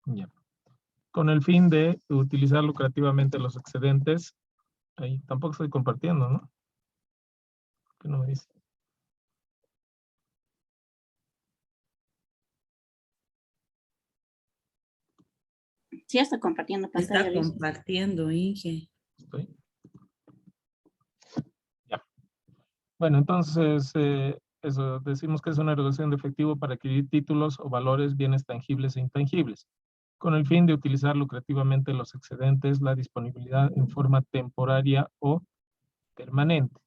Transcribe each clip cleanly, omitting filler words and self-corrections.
Ya. Con el fin de utilizar lucrativamente los excedentes, ahí tampoco estoy compartiendo, ¿no? ¿Qué no me dice? Sí, está compartiendo pantalla. Está compartiendo, Inge. Estoy. Ya. Bueno, entonces, eso, decimos que es una erogación de efectivo para adquirir títulos o valores, bienes tangibles e intangibles, con el fin de utilizar lucrativamente los excedentes, la disponibilidad en forma temporaria o permanente.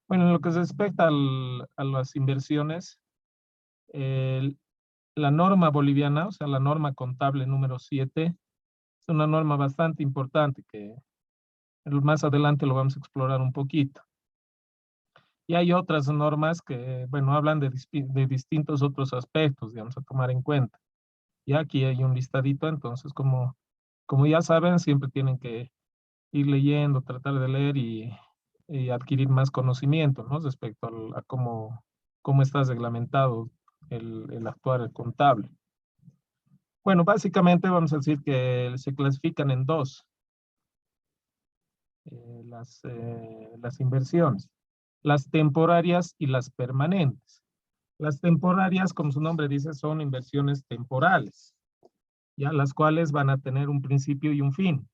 Bueno, en lo que se respecta a las inversiones, la norma boliviana, o sea, la norma contable número 7, es una norma bastante importante que más adelante lo vamos a explorar un poquito. Y hay otras normas que, bueno, hablan de distintos otros aspectos, digamos, a tomar en cuenta. Y aquí hay un listadito, entonces, como ya saben, siempre tienen que ir leyendo, tratar de leer y adquirir más conocimiento, ¿no? Respecto a cómo está reglamentado el actuar contable. Bueno, básicamente vamos a decir que se clasifican en dos las inversiones, las temporarias y las permanentes. Las temporarias, como su nombre dice, son inversiones temporales, ya las cuales van a tener un principio y un fin.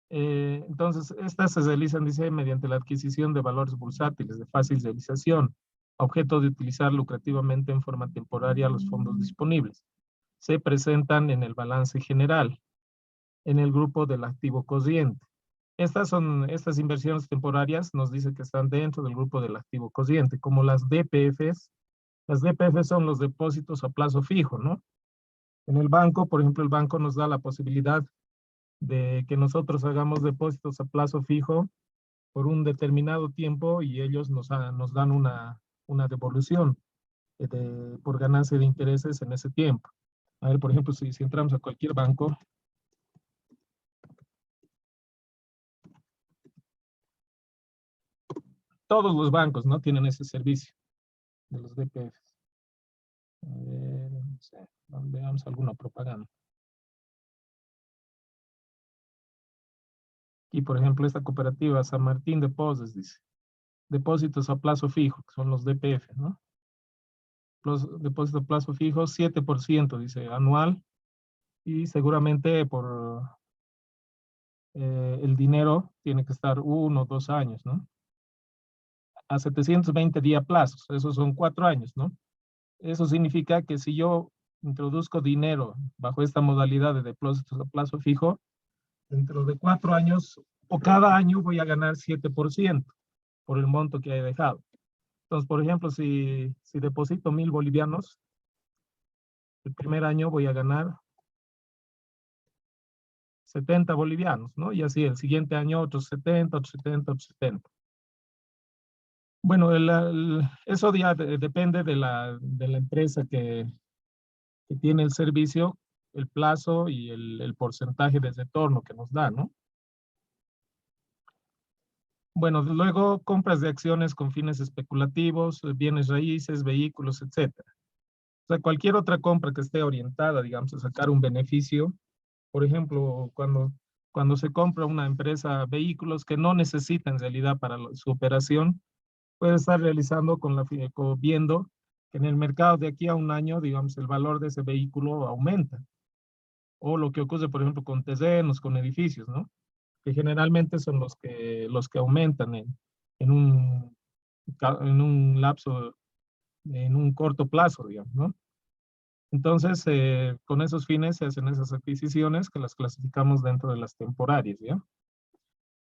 Entonces, estas se realizan, dice, mediante la adquisición de valores bursátiles de fácil realización, objeto de utilizar lucrativamente en forma temporaria los fondos disponibles. Se presentan en el balance general, en el grupo del activo corriente. Estas inversiones temporarias nos dice que están dentro del grupo del activo corriente, como las DPFs. Las DPFs son los depósitos a plazo fijo, ¿no? En el banco, por ejemplo, el banco nos da la posibilidad de que nosotros hagamos depósitos a plazo fijo por un determinado tiempo y ellos nos dan una devolución por ganancia de intereses en ese tiempo. A ver, por ejemplo, si entramos a cualquier banco, todos los bancos, ¿no? Tienen ese servicio de los DPFs. A ver, no sé, veamos alguna propaganda. Y por ejemplo, esta cooperativa San Martín Depósitos dice, depósitos a plazo fijo, que son los DPF, ¿no? Los depósitos a plazo fijo, 7%, dice, anual, y seguramente por el dinero tiene que estar 1 o 2 años, ¿no? A 720 días plazos, esos son 4 años, ¿no? Eso significa que si yo introduzco dinero bajo esta modalidad de depósitos a plazo fijo, dentro de 4 años o cada año voy a ganar 7% por el monto que he dejado. Entonces, por ejemplo, si deposito 1,000 bolivianos, el primer año voy a ganar 70 bolivianos, ¿no? Y así el siguiente año otros 70, otros 70, otros 70. Bueno, eso ya depende de la empresa que tiene el servicio, el plazo y el porcentaje de retorno que nos da, ¿no? Bueno, luego compras de acciones con fines especulativos, bienes raíces, vehículos, etcétera. O sea, cualquier otra compra que esté orientada, digamos, a sacar un beneficio. Por ejemplo, cuando se compra una empresa vehículos que no necesita en realidad para su operación, puede estar realizando viendo que en el mercado de aquí a un año, digamos, el valor de ese vehículo aumenta. O lo que ocurre, por ejemplo, con terrenos, con edificios, ¿no? Que generalmente son los que aumentan en un lapso, en un corto plazo, digamos, ¿no? Entonces, con esos fines se hacen esas adquisiciones que las clasificamos dentro de las temporarias, ¿ya?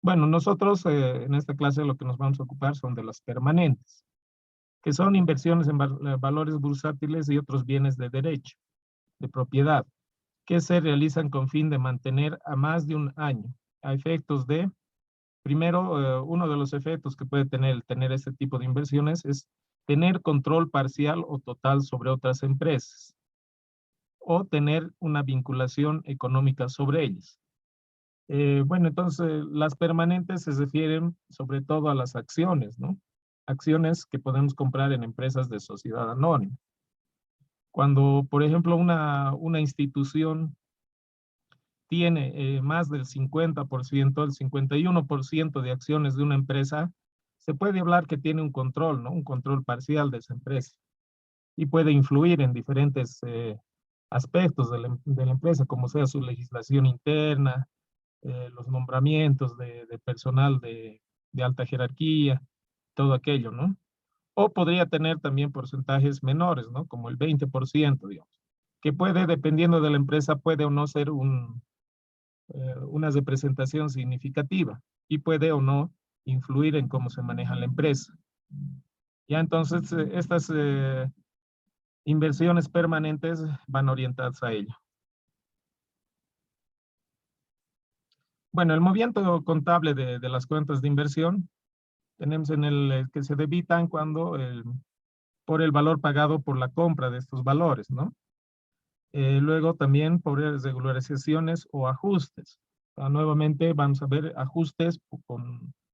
Bueno, nosotros en esta clase lo que nos vamos a ocupar son de las permanentes, que son inversiones en valores bursátiles y otros bienes de derecho, de propiedad, que se realizan con fin de mantener a más de un año, a efectos de, primero, uno de los efectos que puede tener este tipo de inversiones es tener control parcial o total sobre otras empresas, o tener una vinculación económica sobre ellas. Bueno, entonces las permanentes se refieren sobre todo a las acciones, ¿no? Acciones que podemos comprar en empresas de sociedad anónima. Cuando, por ejemplo, una institución tiene más del 50%, el 51% de acciones de una empresa, se puede hablar que tiene un control, ¿no? Un control parcial de esa empresa. Y puede influir en diferentes aspectos de la empresa, como sea su legislación interna, los nombramientos de personal de alta jerarquía, todo aquello, ¿no? O podría tener también porcentajes menores, ¿no? Como el 20%, digamos, que puede, dependiendo de la empresa, puede o no ser una representación significativa y puede o no influir en cómo se maneja la empresa. Ya entonces, estas inversiones permanentes van orientadas a ello. Bueno, el movimiento contable de las cuentas de inversión, tenemos en el que se debitan cuando por el valor pagado por la compra de estos valores, ¿no? Luego también por regularizaciones o ajustes. Nuevamente vamos a ver ajustes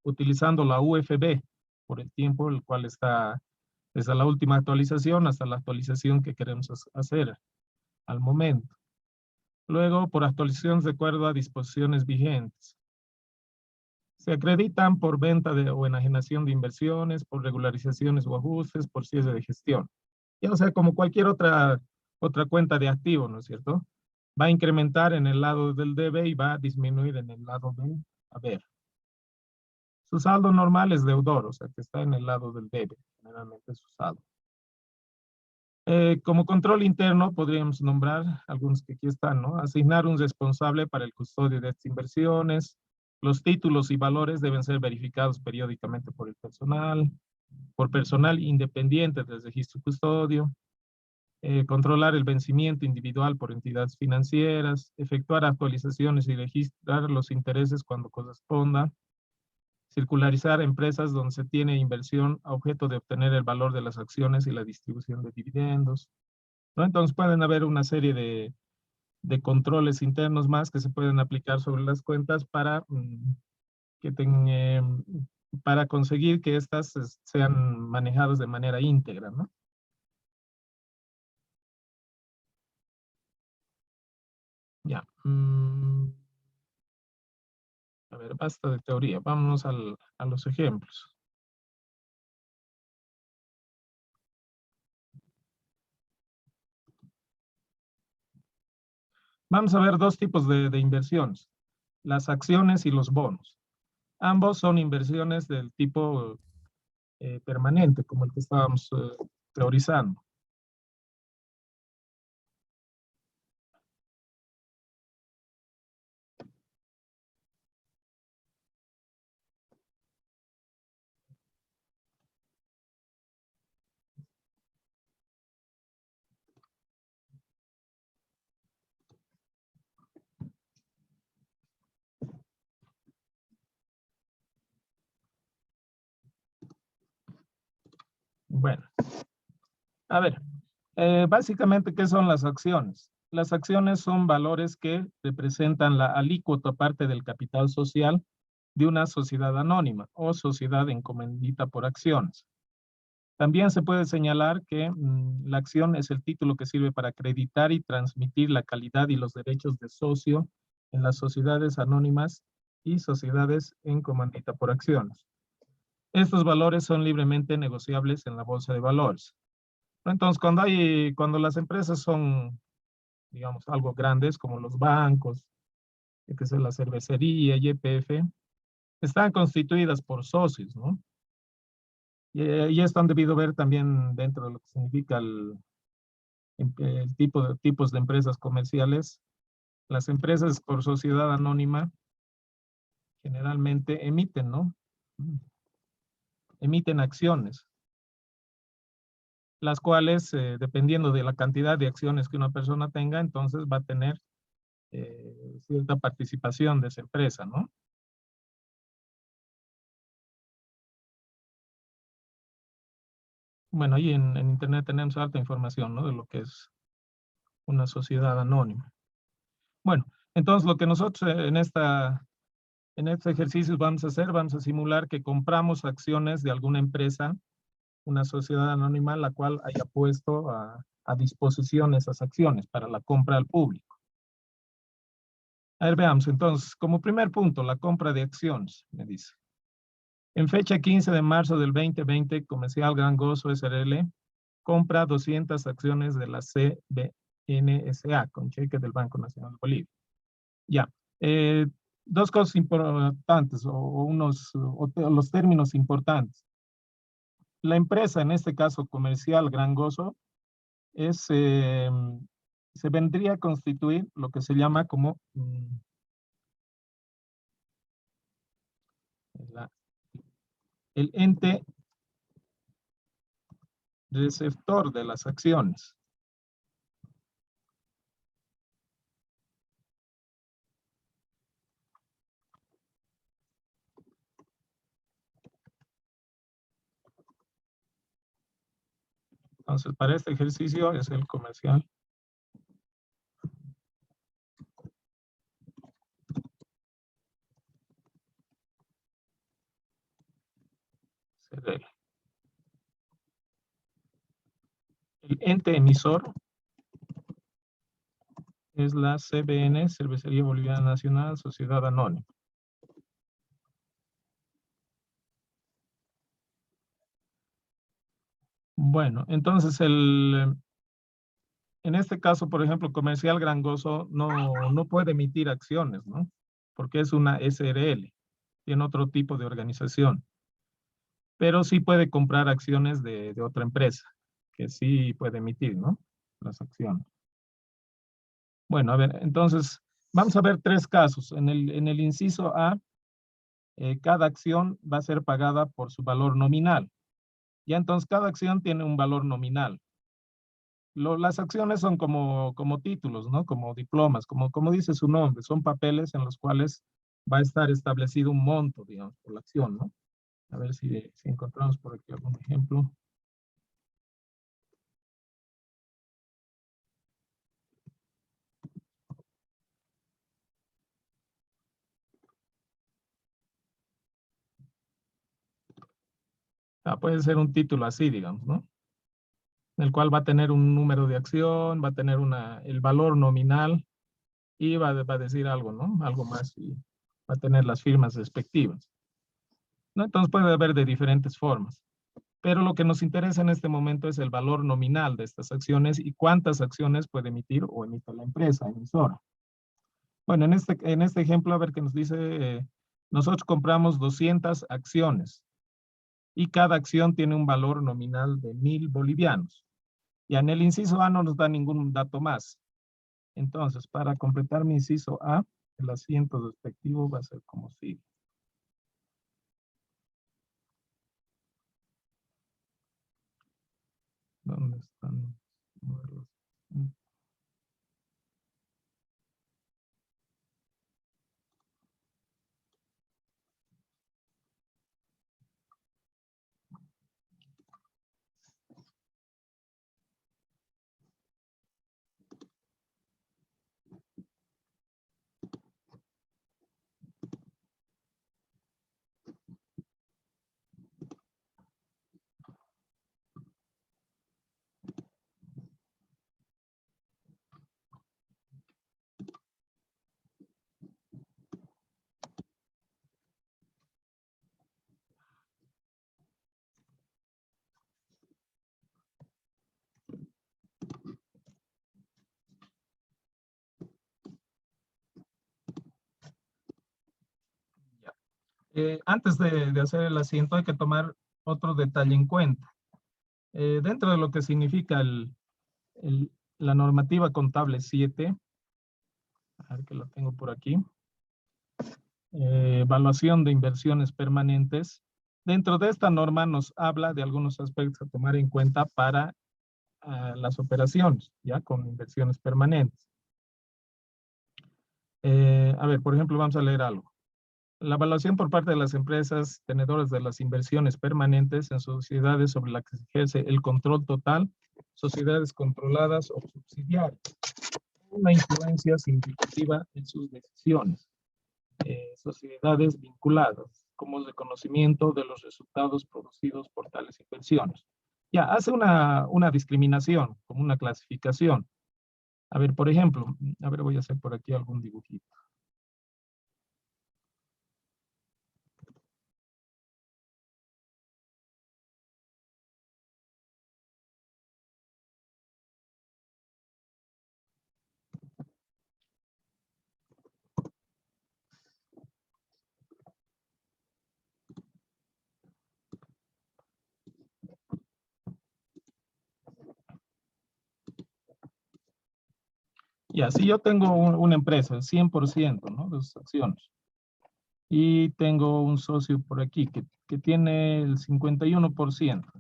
utilizando la UFB por el tiempo el cual está desde la última actualización hasta la actualización que queremos hacer al momento. Luego por actualizaciones de acuerdo a disposiciones vigentes. Se acreditan por venta o enajenación de inversiones, por regularizaciones o ajustes, por cierre de gestión. Ya, o sea, como cualquier otra cuenta de activo, ¿no es cierto? Va a incrementar en el lado del debe y va a disminuir en el lado del haber. Su saldo normal es deudor, o sea, que está en el lado del debe, generalmente es su saldo. Como control interno podríamos nombrar algunos que aquí están, ¿no? Asignar un responsable para el custodio de estas inversiones. Los títulos y valores deben ser verificados periódicamente por el personal, por personal independiente del registro custodio. Controlar el vencimiento individual por entidades financieras, efectuar actualizaciones y registrar los intereses cuando corresponda, circularizar empresas donde se tiene inversión a objeto de obtener el valor de las acciones y la distribución de dividendos, ¿no? Entonces pueden haber una serie de controles internos más que se pueden aplicar sobre las cuentas para, para conseguir que estas sean manejadas de manera íntegra, ¿no? Ya. A ver, basta de teoría. Vámonos a los ejemplos. Vamos a ver dos tipos de inversiones. Las acciones y los bonos. Ambos son inversiones del tipo permanente, como el que estábamos teorizando. Bueno, a ver, básicamente, ¿qué son las acciones? Las acciones son valores que representan la alícuota parte del capital social de una sociedad anónima o sociedad encomendita por acciones. También se puede señalar que la acción es el título que sirve para acreditar y transmitir la calidad y los derechos de socio en las sociedades anónimas y sociedades encomendita por acciones. Estos valores son libremente negociables en la bolsa de valores. Entonces, cuando las empresas son, digamos, algo grandes, como los bancos, que es la cervecería, YPF, están constituidas por socios, ¿no? Y esto han debido ver también dentro de lo que significa el tipos de empresas comerciales. Las empresas por sociedad anónima generalmente emiten, ¿no? Emiten acciones, las cuales, dependiendo de la cantidad de acciones que una persona tenga, entonces va a tener cierta participación de esa empresa, ¿no? Bueno, ahí en internet tenemos harta información, ¿no? De lo que es una sociedad anónima. Bueno, entonces lo que nosotros en este ejercicio vamos a hacer, vamos a simular que compramos acciones de alguna empresa, una sociedad anónima, la cual haya puesto a a disposición esas acciones para la compra al público. A ver, veamos entonces, como primer punto, la compra de acciones, me dice. En fecha 15 de marzo del 2020, Comercial Gran Gozo SRL compra 200 acciones de la CBNSA con cheque del Banco Nacional de Bolivia. Ya, dos cosas importantes o los términos importantes. La empresa, en este caso Comercial Gran Gozo, se vendría a constituir lo que se llama como el ente receptor de las acciones. Entonces, para este ejercicio es el Comercial CDL. El ente emisor es la CBN, Cervecería Boliviana Nacional, Sociedad Anónima. Bueno, entonces en este caso, por ejemplo, Comercial Gran Gozo no puede emitir acciones, ¿no? Porque es una SRL, tiene otro tipo de organización. Pero sí puede comprar acciones de otra empresa, que sí puede emitir, ¿no? Las acciones. Bueno, a ver, entonces, vamos a ver tres casos. En el inciso A, cada acción va a ser pagada por su valor nominal. Ya entonces, cada acción tiene un valor nominal. Las acciones son como títulos, ¿no? Como diplomas, como dice su nombre, son papeles en los cuales va a estar establecido un monto, digamos, por la acción, ¿no? A ver si encontramos por aquí algún ejemplo. Puede ser un título así, digamos, ¿no? En el cual va a tener un número de acción, va a tener el valor nominal y va a decir algo, ¿no? Algo más y va a tener las firmas respectivas, ¿no? Entonces puede haber de diferentes formas. Pero lo que nos interesa en este momento es el valor nominal de estas acciones y cuántas acciones puede emitir o emite la empresa emisora. Bueno, en este ejemplo, a ver qué nos dice, nosotros compramos 200 acciones y cada acción tiene un valor nominal de 1.000 bolivianos. Y en el inciso A no nos da ningún dato más. Entonces, para completar mi inciso A, el asiento respectivo va a ser como sigue. ¿Dónde están los modelos? Antes de hacer el asiento hay que tomar otro detalle en cuenta. Dentro de lo que significa la normativa contable 7, a ver que lo tengo por aquí, evaluación de inversiones permanentes, dentro de esta norma nos habla de algunos aspectos a tomar en cuenta para las operaciones, ya con inversiones permanentes. A ver, por ejemplo, vamos a leer algo. La evaluación por parte de las empresas tenedoras de las inversiones permanentes en sociedades sobre las que se ejerce el control total, sociedades controladas o subsidiarias, una influencia significativa en sus decisiones, sociedades vinculadas, como el reconocimiento de los resultados producidos por tales inversiones. Ya, hace una discriminación, como una clasificación. A ver, por ejemplo, a ver, voy a hacer por aquí algún dibujito. Ya, si yo tengo una empresa, el 100%, ¿no? De sus acciones. Y tengo un socio por aquí que tiene el 51%.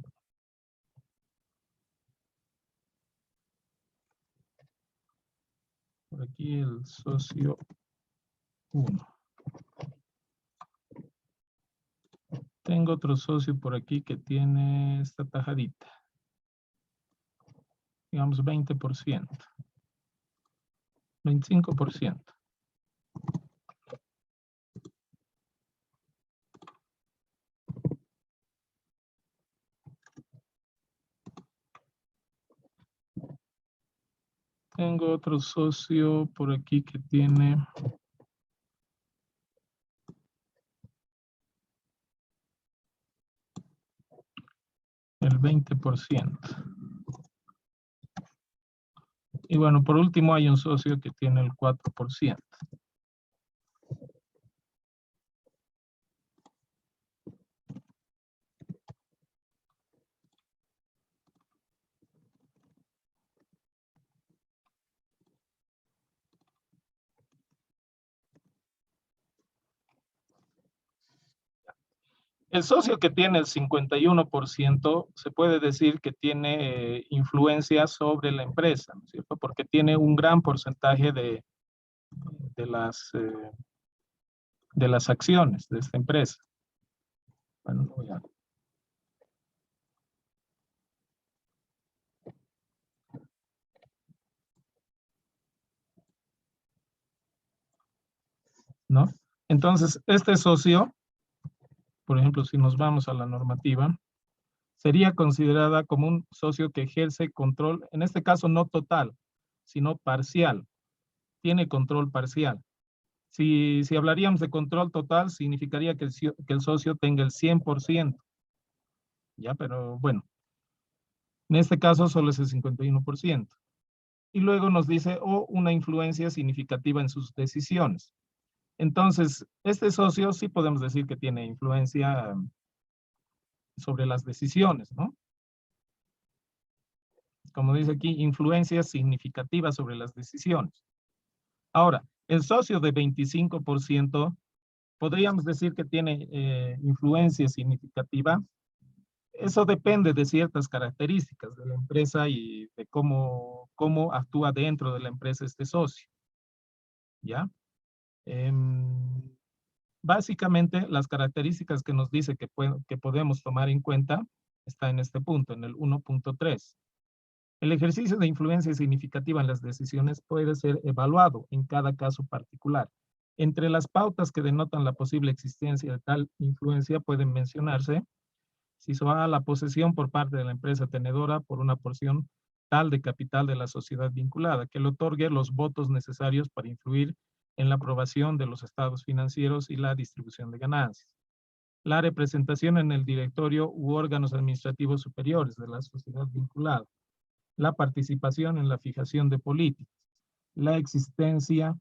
Por aquí el socio 1. Tengo otro socio por aquí que tiene esta tajadita. Digamos 20%. 25%. Tengo otro socio por aquí que tiene el 20%. Y bueno, por último hay un socio que tiene el 4%. El socio que tiene el 51% se puede decir que tiene influencia sobre la empresa, ¿no es cierto? Porque tiene un gran porcentaje de de las acciones de esta empresa. Bueno, voy a... ¿No? Entonces, este socio, por ejemplo, si nos vamos a la normativa, sería considerada como un socio que ejerce control, en este caso no total, sino parcial. Tiene control parcial. Si hablaríamos de control total, significaría que el socio tenga el 100%. Ya, pero bueno, en este caso solo es el 51%. Y luego nos dice, o una influencia significativa en sus decisiones. Entonces, este socio sí podemos decir que tiene influencia sobre las decisiones, ¿no? Como dice aquí, influencia significativa sobre las decisiones. Ahora, el socio de 25%, podríamos decir que tiene influencia significativa. Eso depende de ciertas características de la empresa y de cómo actúa dentro de la empresa este socio. ¿Ya? Básicamente, las características que nos dice que podemos tomar en cuenta está en este punto, en el 1.3. El ejercicio de influencia significativa en las decisiones puede ser evaluado en cada caso particular. Entre las pautas que denotan la posible existencia de tal influencia pueden mencionarse si se va a la posesión por parte de la empresa tenedora por una porción tal de capital de la sociedad vinculada, que le otorgue los votos necesarios para influir en la aprobación de los estados financieros y la distribución de ganancias. La representación en el directorio u órganos administrativos superiores de la sociedad vinculada. La participación en la fijación de políticas. La existencia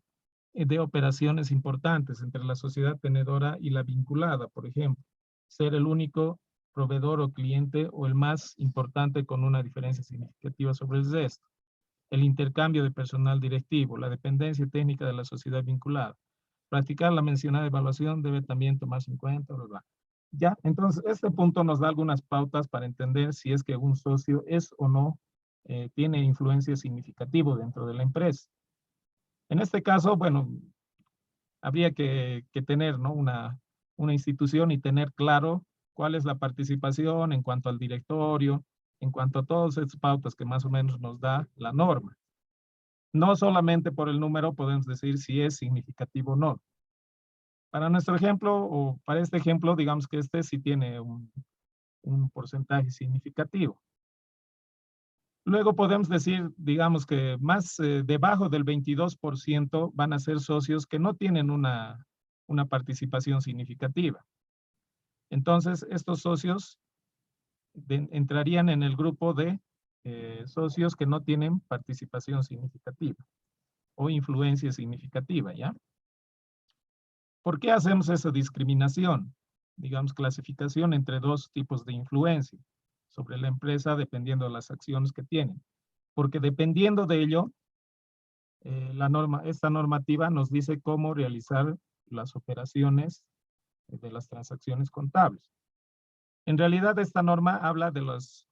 de operaciones importantes entre la sociedad tenedora y la vinculada, por ejemplo, ser el único proveedor o cliente o el más importante con una diferencia significativa sobre el resto, el intercambio de personal directivo, la dependencia técnica de la sociedad vinculada. Practicar la mencionada evaluación debe también tomarse en cuenta, bla, bla. Ya, entonces este punto nos da algunas pautas para entender si es que un socio es o no tiene influencia significativa dentro de la empresa. En este caso, bueno, habría que tener, ¿no? Una institución y tener claro cuál es la participación en cuanto al directorio, en cuanto a todas esas pautas que más o menos nos da la norma. No solamente por el número podemos decir si es significativo o no. Para nuestro ejemplo, o para este ejemplo, digamos que este sí tiene un porcentaje significativo. Luego podemos decir, digamos que más debajo del 22% van a ser socios que no tienen una participación significativa. Entonces, estos socios entrarían en el grupo de socios que no tienen participación significativa o influencia significativa, ¿ya? ¿Por qué hacemos esa discriminación? Digamos, clasificación entre dos tipos de influencia sobre la empresa dependiendo de las acciones que tienen. Porque dependiendo de ello, esta normativa nos dice cómo realizar las operaciones de las transacciones contables. En realidad, esta norma habla de los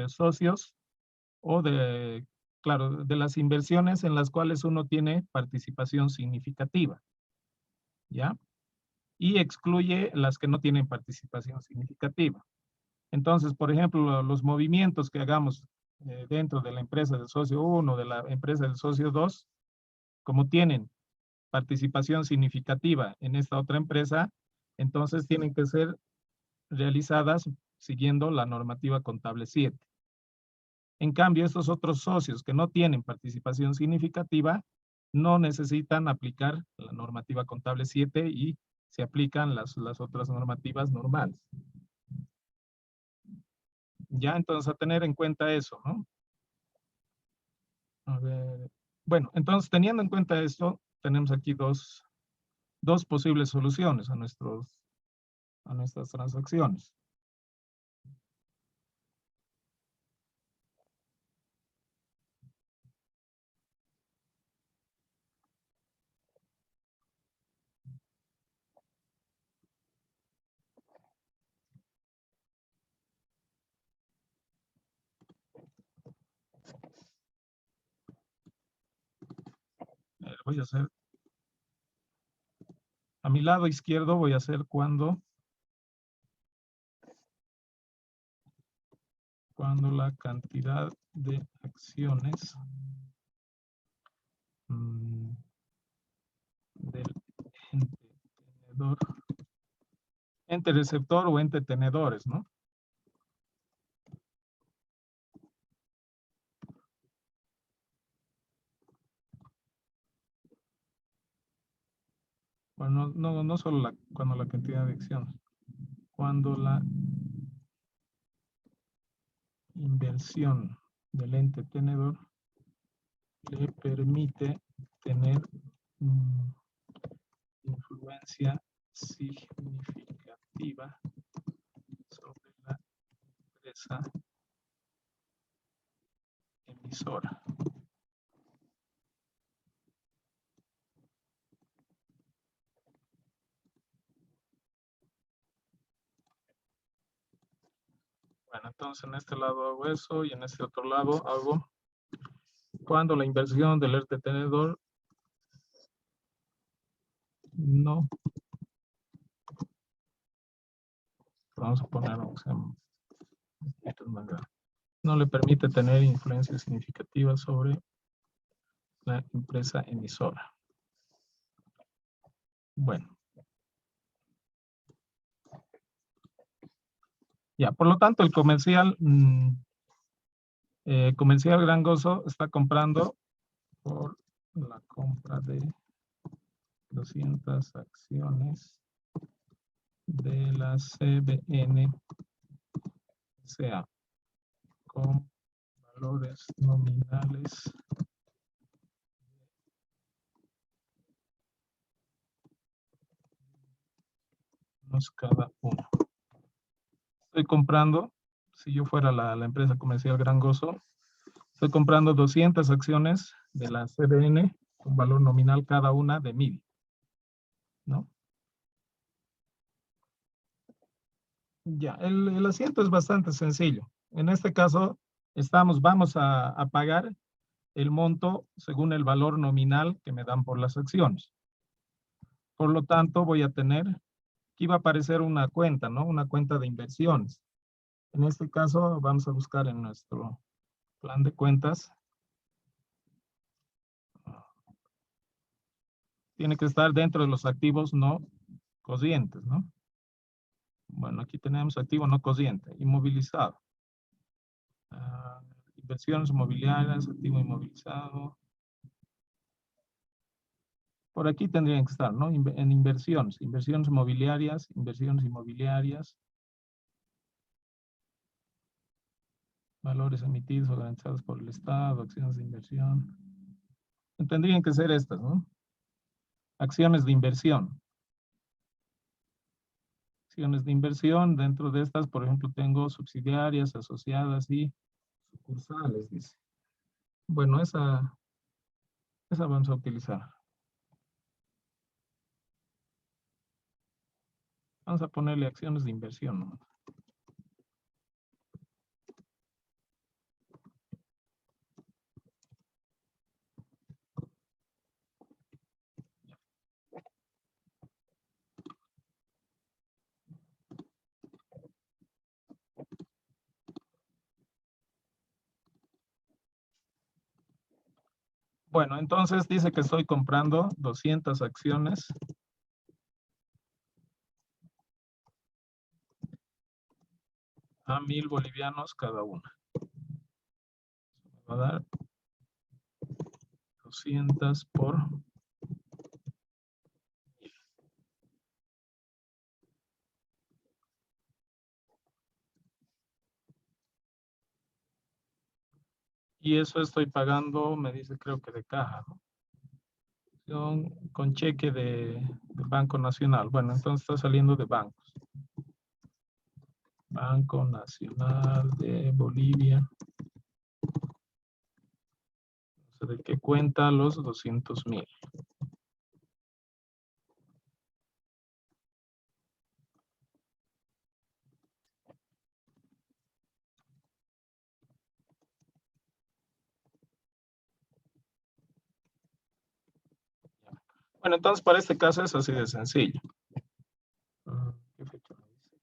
socios o claro, de las inversiones en las cuales uno tiene participación significativa, ¿ya? Y excluye las que no tienen participación significativa. Entonces, por ejemplo, los movimientos que hagamos dentro de la empresa del socio 1, de la empresa del socio 2, como tienen participación significativa en esta otra empresa, entonces tienen que ser realizadas siguiendo la normativa contable 7. En cambio, estos otros socios que no tienen participación significativa no necesitan aplicar la normativa contable 7 y se aplican las otras normativas normales. Ya, entonces a tener en cuenta eso, ¿no? A ver, bueno, entonces teniendo en cuenta esto, tenemos aquí dos posibles soluciones a nuestras transacciones. Voy a hacer, a mi lado izquierdo voy a hacer cuando la cantidad de acciones del ente tenedor, ente receptor o ente tenedores, ¿no? Bueno, no solo cuando la cantidad de acciones, cuando la inversión del ente tenedor le permite tener influencia significativa sobre la empresa emisora. Bueno, entonces en este lado hago eso y en este otro lado hago cuando la inversión del ente tenedor no. Vamos a poner, no le permite tener influencia significativa sobre la empresa emisora. Bueno. Ya, por lo tanto, el comercial Gran Gozo está comprando por la compra de 200 acciones de la CBN, o sea, con valores nominales cada uno. Estoy comprando, si yo fuera la empresa comercial Gran Gozo, estoy comprando 200 acciones de la CBN con valor nominal cada una de 1000, ¿no? Ya, el asiento es bastante sencillo. En este caso, vamos a pagar el monto según el valor nominal que me dan por las acciones. Por lo tanto, voy a tener, aquí va a aparecer una cuenta, ¿no? Una cuenta de inversiones. En este caso, vamos a buscar en nuestro plan de cuentas. Tiene que estar dentro de los activos no cocientes, ¿no? Bueno, aquí tenemos activo no cociente, inmovilizado. Inversiones inmobiliarias, activo inmovilizado. Por aquí tendrían que estar, ¿no? En inversiones inmobiliarias, valores emitidos o garantizados por el Estado, acciones de inversión. Tendrían que ser estas, ¿no? Acciones de inversión. Acciones de inversión, dentro de estas, por ejemplo, tengo subsidiarias, asociadas y sucursales, dice. Bueno, esa vamos a utilizar. Vamos a ponerle acciones de inversión, ¿no? Bueno, entonces dice que estoy comprando 200 acciones a 1,000 bolivianos cada una. Me va a dar 200 por... Y eso estoy pagando, me dice, creo que de caja, ¿no? Con cheque de Banco Nacional. Bueno, entonces está saliendo de bancos. Banco Nacional de Bolivia. No sé de qué cuenta los 200,000. Bueno, entonces para este caso es así de sencillo. ¿Qué fecha me dice?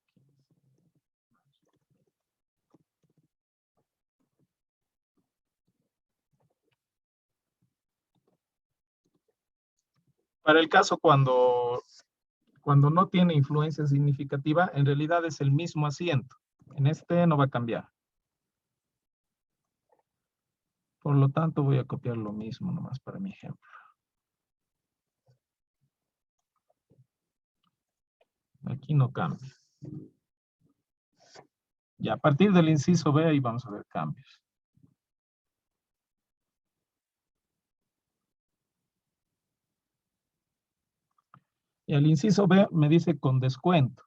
Para el caso cuando no tiene influencia significativa, en realidad es el mismo asiento. En este no va a cambiar. Por lo tanto, voy a copiar lo mismo nomás para mi ejemplo. Aquí no cambia. Ya, a partir del inciso B, ahí vamos a ver cambios. Y el inciso B me dice con descuento.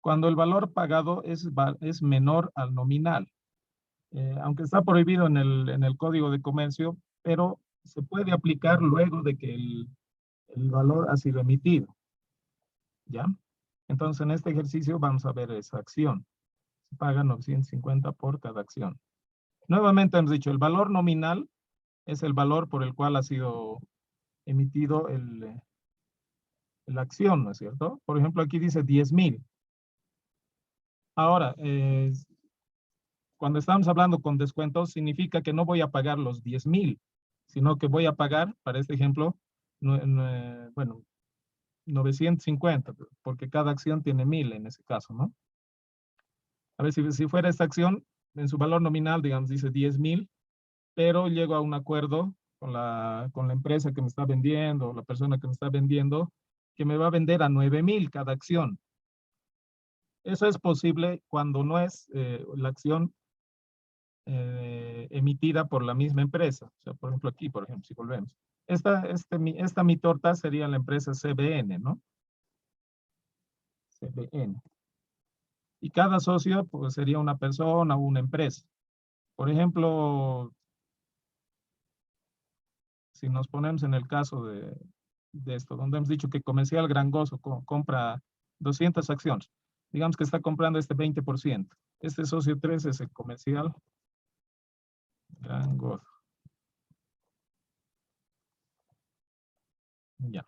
Cuando el valor pagado es menor al nominal. Aunque está prohibido en el Código de Comercio, pero se puede aplicar luego de que el valor ha sido emitido. ¿Ya? Entonces, en este ejercicio vamos a ver esa acción. Se paga 950 por cada acción. Nuevamente hemos dicho, el valor nominal es el valor por el cual ha sido emitido la acción, ¿no es cierto? Por ejemplo, aquí dice 10,000. Ahora, cuando estamos hablando con descuentos, significa que no voy a pagar los 10,000, sino que voy a pagar, para este ejemplo, bueno, 950, porque cada acción tiene 1,000 en ese caso, ¿no? A ver, si fuera esta acción, en su valor nominal, digamos, dice 10,000, pero llego a un acuerdo con la empresa que me está vendiendo, la persona que me está vendiendo, que me va a vender a 9,000 cada acción. Eso es posible cuando no es la acción emitida por la misma empresa. O sea, por ejemplo, aquí, por ejemplo, si volvemos. Esta mi torta sería la empresa CBN, ¿no? CBN. Y cada socio, pues, sería una persona o una empresa. Por ejemplo, si nos ponemos en el caso de esto, donde hemos dicho que Comercial Gran Gozo compra 200 acciones. Digamos que está comprando este 20%. Este socio 3 es el Comercial Gran Gozo. Ya.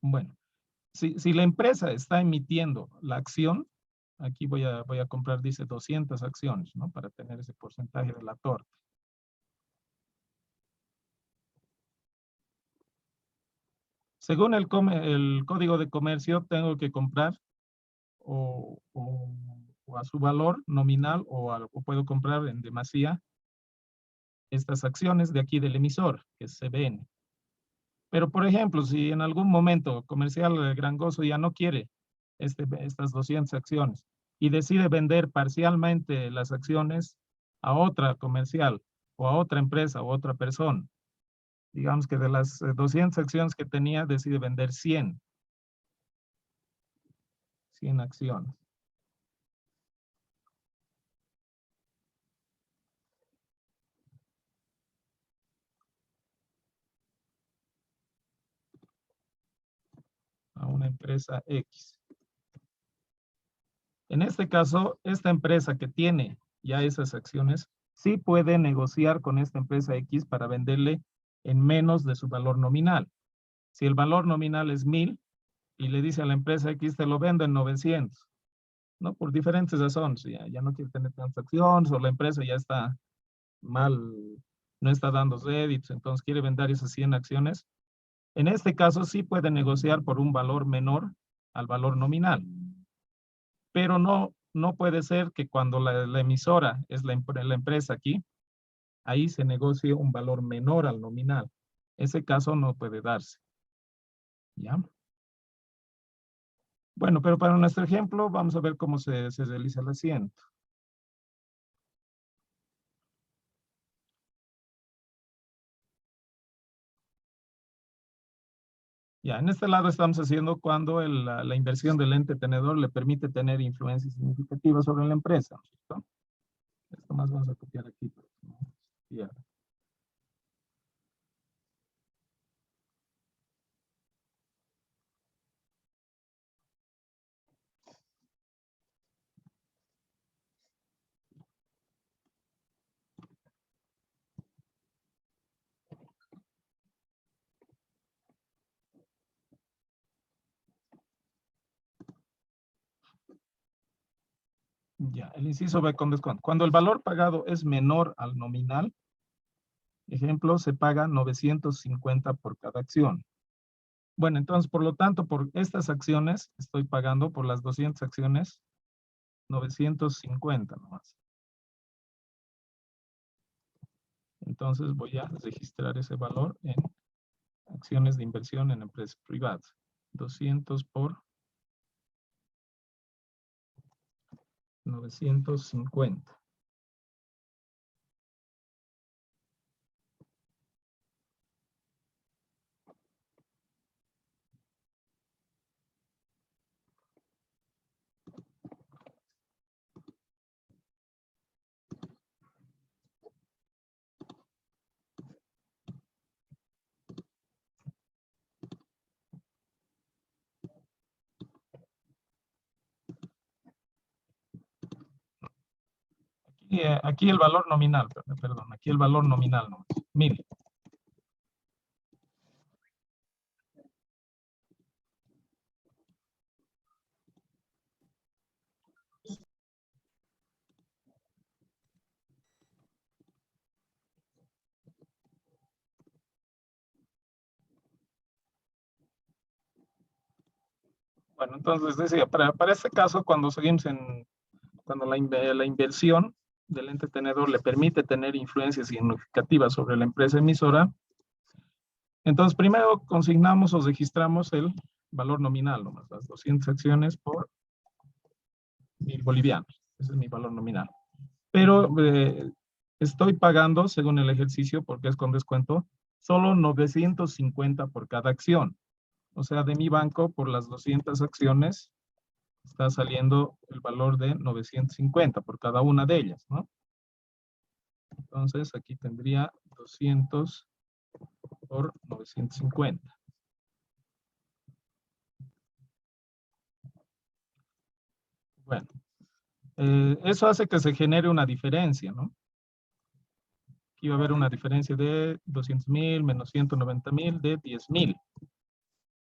Bueno, si la empresa está emitiendo la acción, aquí voy a comprar, dice 200 acciones, ¿no? Para tener ese porcentaje de la torta. Según el Código de Comercio, tengo que comprar o a su valor nominal o puedo comprar en demasía estas acciones de aquí del emisor, que es CBN. Pero, por ejemplo, si en algún momento Comercial Gran Gozo ya no quiere estas 200 acciones y decide vender parcialmente las acciones a otra comercial o a otra empresa o a otra persona, digamos que de las 200 acciones que tenía decide vender 100 acciones. A una empresa X. En este caso, esta empresa que tiene ya esas acciones, sí puede negociar con esta empresa X para venderle en menos de su valor nominal. Si el valor nominal es 1000 y le dice a la empresa X, te lo vendo en 900, ¿no? Por diferentes razones, ya no quiere tener transacciones o la empresa ya está mal, no está dando réditos, entonces quiere vender esas 100 acciones. En este caso sí puede negociar por un valor menor al valor nominal. Pero no puede ser que cuando la emisora es la empresa aquí, ahí se negocie un valor menor al nominal. Ese caso no puede darse. ¿Ya? Bueno, pero para nuestro ejemplo vamos a ver cómo se realiza el asiento. Ya, en este lado estamos haciendo cuando la inversión del ente tenedor le permite tener influencia significativa sobre la empresa, ¿cierto? Esto más vamos a copiar aquí. Ya. Ya, el inciso B con descuento. Cuando el valor pagado es menor al nominal, ejemplo, se paga 950 por cada acción. Bueno, entonces, por lo tanto, por estas acciones, estoy pagando por las 200 acciones, 950 nomás. Entonces, voy a registrar ese valor en acciones de inversión en empresas privadas. 200 por 950. Aquí el valor nominal, perdón, aquí el valor nominal no, 1000. Bueno, entonces decía, para este caso, cuando seguimos cuando la inversión del ente tenedor le permite tener influencia significativa sobre la empresa emisora, entonces primero consignamos o registramos el valor nominal, nomás las 200 acciones por 1000 bolivianos. Ese es mi valor nominal. Pero estoy pagando, según el ejercicio, porque es con descuento, solo 950 por cada acción. O sea, de mi banco, por las 200 acciones, está saliendo el valor de 950 por cada una de ellas, ¿no? Entonces, aquí tendría 200 por 950. Bueno, eso hace que se genere una diferencia, ¿no? Aquí va a haber una diferencia de 200,000 menos 190,000 de 10,000.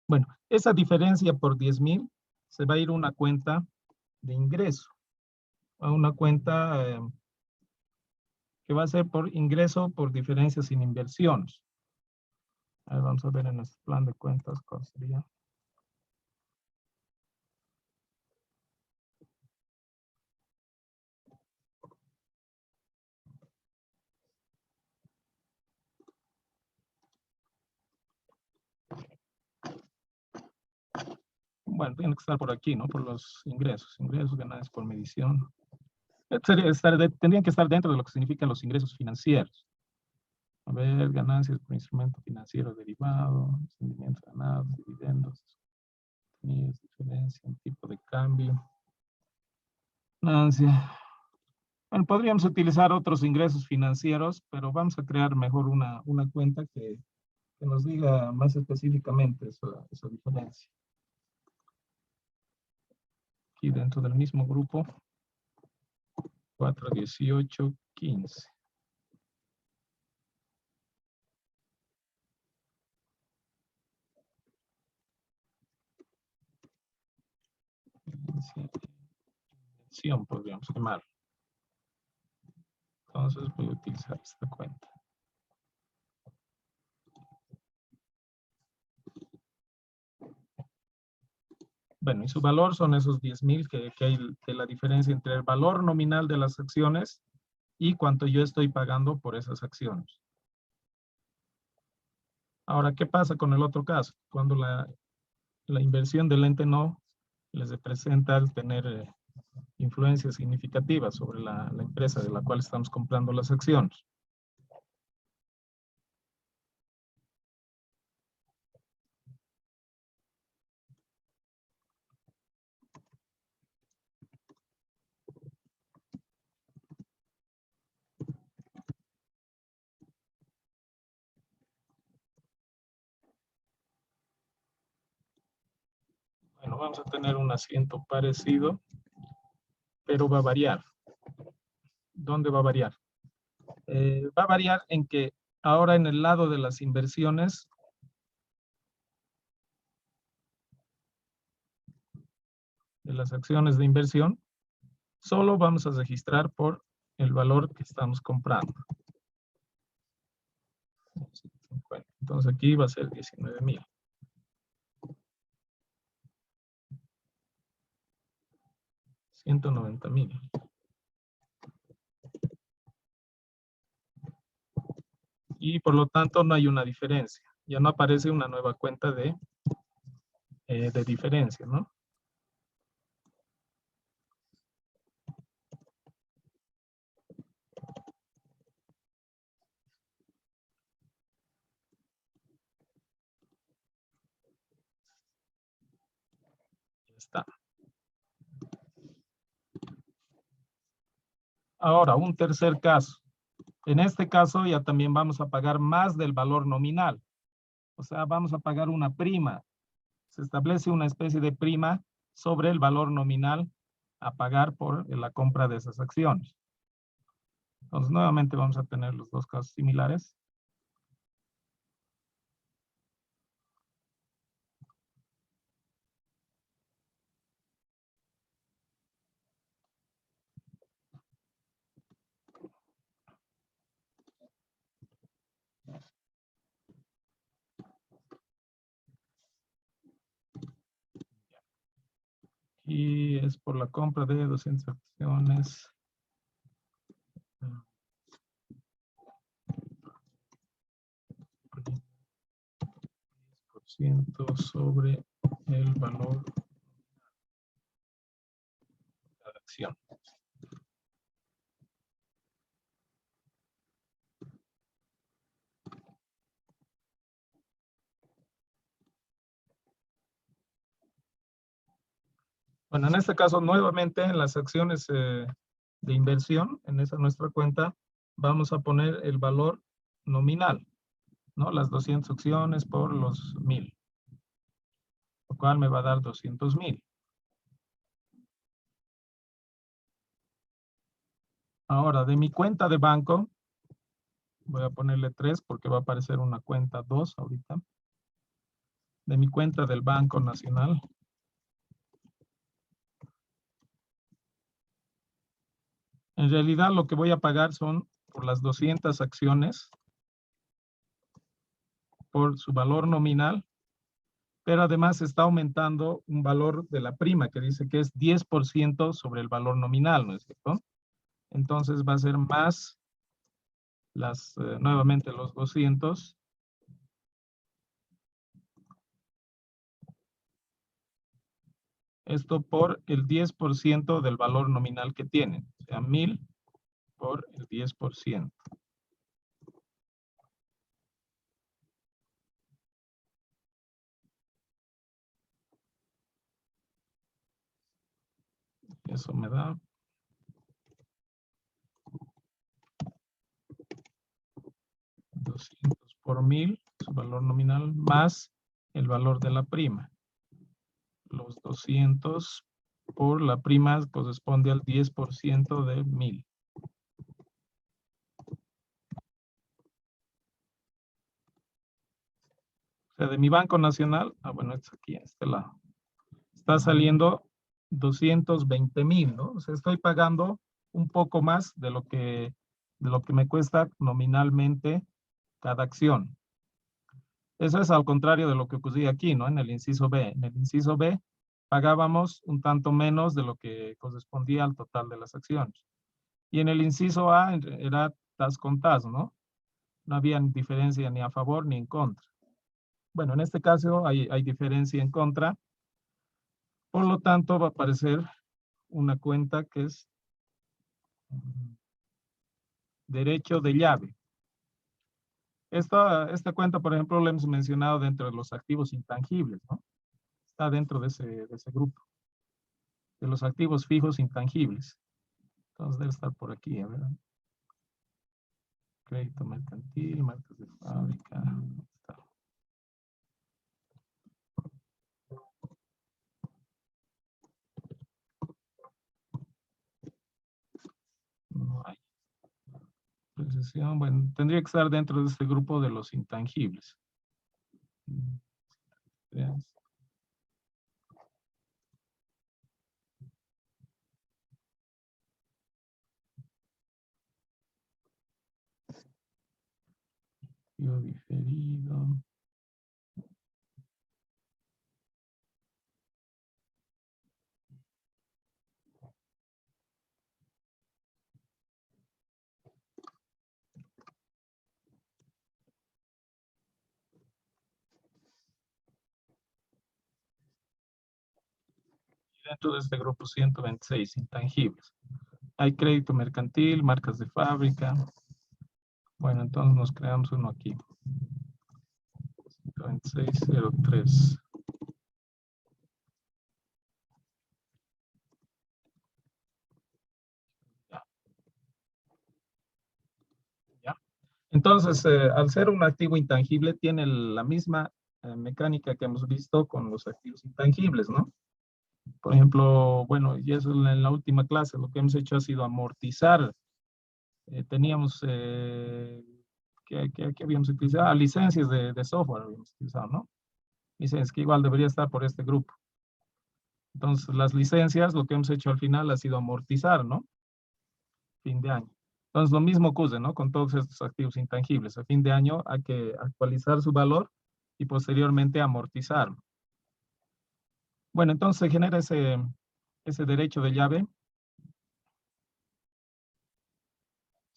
Bueno, esa diferencia por 10,000 se va a ir a una cuenta de ingreso, a una cuenta que va a ser por ingreso por diferencias sin inversiones. A ver, vamos a ver en nuestro plan de cuentas cuál sería. bueno, tiene que estar por aquí, ¿no? Por los ingresos, ganancias por medición. Tendrían que estar dentro de lo que significan los ingresos financieros. A ver, ganancias por instrumento financiero derivado, rendimientos ganados, dividendos, diferencia, un tipo de cambio, ganancia. Bueno, podríamos utilizar otros ingresos financieros, pero vamos a crear mejor una cuenta que nos diga más específicamente esa diferencia. Aquí dentro del mismo grupo, 4, 18, 15. Inversión podríamos llamar. Entonces voy a utilizar esta cuenta. Bueno, y su valor son esos 10,000 que hay de la diferencia entre el valor nominal de las acciones y cuánto yo estoy pagando por esas acciones. Ahora, ¿qué pasa con el otro caso? Cuando la inversión del ente no les representa al tener influencia significativa sobre la empresa de la cual estamos comprando las acciones. Bueno, vamos a tener un asiento parecido, pero va a variar. ¿Dónde va a variar? Va a variar en que ahora en el lado de las inversiones, de las acciones de inversión, solo vamos a registrar por el valor que estamos comprando. Entonces aquí va a ser 19,000. $190,000. Y por lo tanto no hay una diferencia. Ya no aparece una nueva cuenta de diferencia, ¿no? Ya está. Ahora, un tercer caso. En este caso ya también vamos a pagar más del valor nominal. O sea, vamos a pagar una prima. Se establece una especie de prima sobre el valor nominal a pagar por la compra de esas acciones. Entonces, nuevamente vamos a tener los dos casos similares. Y es por la compra de 200 acciones. % sobre el valor de la acción. Bueno, en este caso, nuevamente, en las acciones de inversión, en esa nuestra cuenta, vamos a poner el valor nominal, ¿no? Las 200 acciones por los 1,000, lo cual me va a dar 200,000. Ahora, de mi cuenta de banco, voy a ponerle 3 porque va a aparecer una cuenta 2 ahorita. De mi cuenta del Banco Nacional. En realidad lo que voy a pagar son por las 200 acciones, por su valor nominal, pero además está aumentando un valor de la prima que dice que es 10% sobre el valor nominal, ¿no es cierto? Entonces va a ser más nuevamente los 200. Esto por el 10% del valor nominal que tienen. O sea, 1000 por el 10%. Eso me da 200 por 1000, su valor nominal, más el valor de la prima. Los 200 por la prima corresponde al 10% de 1000. O sea, de mi Banco Nacional, bueno, es aquí, a este lado, está saliendo 220,000, ¿no? O sea, estoy pagando un poco más de lo que me cuesta nominalmente cada acción. Eso es al contrario de lo que ocurría aquí, ¿no? En el inciso B. En el inciso B pagábamos un tanto menos de lo que correspondía al total de las acciones. Y en el inciso A era tas con tas, ¿no? No había diferencia ni a favor ni en contra. Bueno, en este caso hay diferencia en contra. Por lo tanto, va a aparecer una cuenta que es derecho de llave. Esta cuenta, por ejemplo, la hemos mencionado dentro de los activos intangibles, ¿no? Está dentro de ese grupo, de los activos fijos intangibles. Entonces debe estar por aquí, a ver. Crédito mercantil, marcas de fábrica. Está. No hay. Precisión, bueno, tendría que estar dentro de este grupo de los intangibles. Diferido. Dentro de este grupo 126 intangibles. Hay crédito mercantil, marcas de fábrica. Bueno, entonces nos creamos uno aquí. 12603. ¿Ya? Entonces, al ser un activo intangible, tiene la misma mecánica que hemos visto con los activos intangibles, ¿no? Por ejemplo, bueno, y eso en la última clase, lo que hemos hecho ha sido amortizar. Teníamos, ¿qué habíamos utilizado? Ah, licencias de software habíamos utilizado, ¿no? Licencias que igual debería estar por este grupo. Entonces, las licencias, lo que hemos hecho al final ha sido amortizar, ¿no? Fin de año. Entonces, lo mismo ocurre, ¿no? Con todos estos activos intangibles. A fin de año hay que actualizar su valor y posteriormente amortizarlo. Bueno, entonces se genera ese derecho de llave.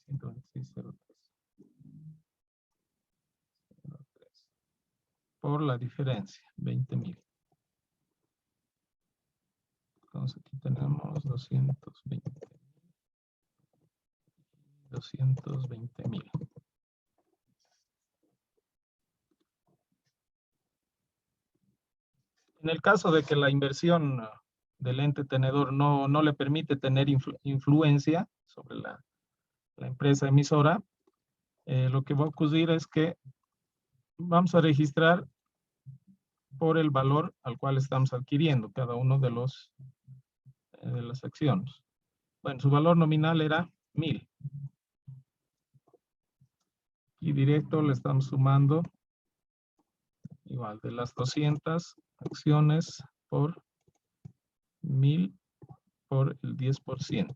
126.03. Por la diferencia, 20,000. Entonces aquí tenemos 220,000. En el caso de que la inversión del ente tenedor no le permite tener influencia sobre la empresa emisora, lo que va a ocurrir es que vamos a registrar por el valor al cual estamos adquiriendo cada uno de las acciones. Bueno, su valor nominal era 1000. Y directo le estamos sumando igual de las 200 acciones por 1000 por el 10%.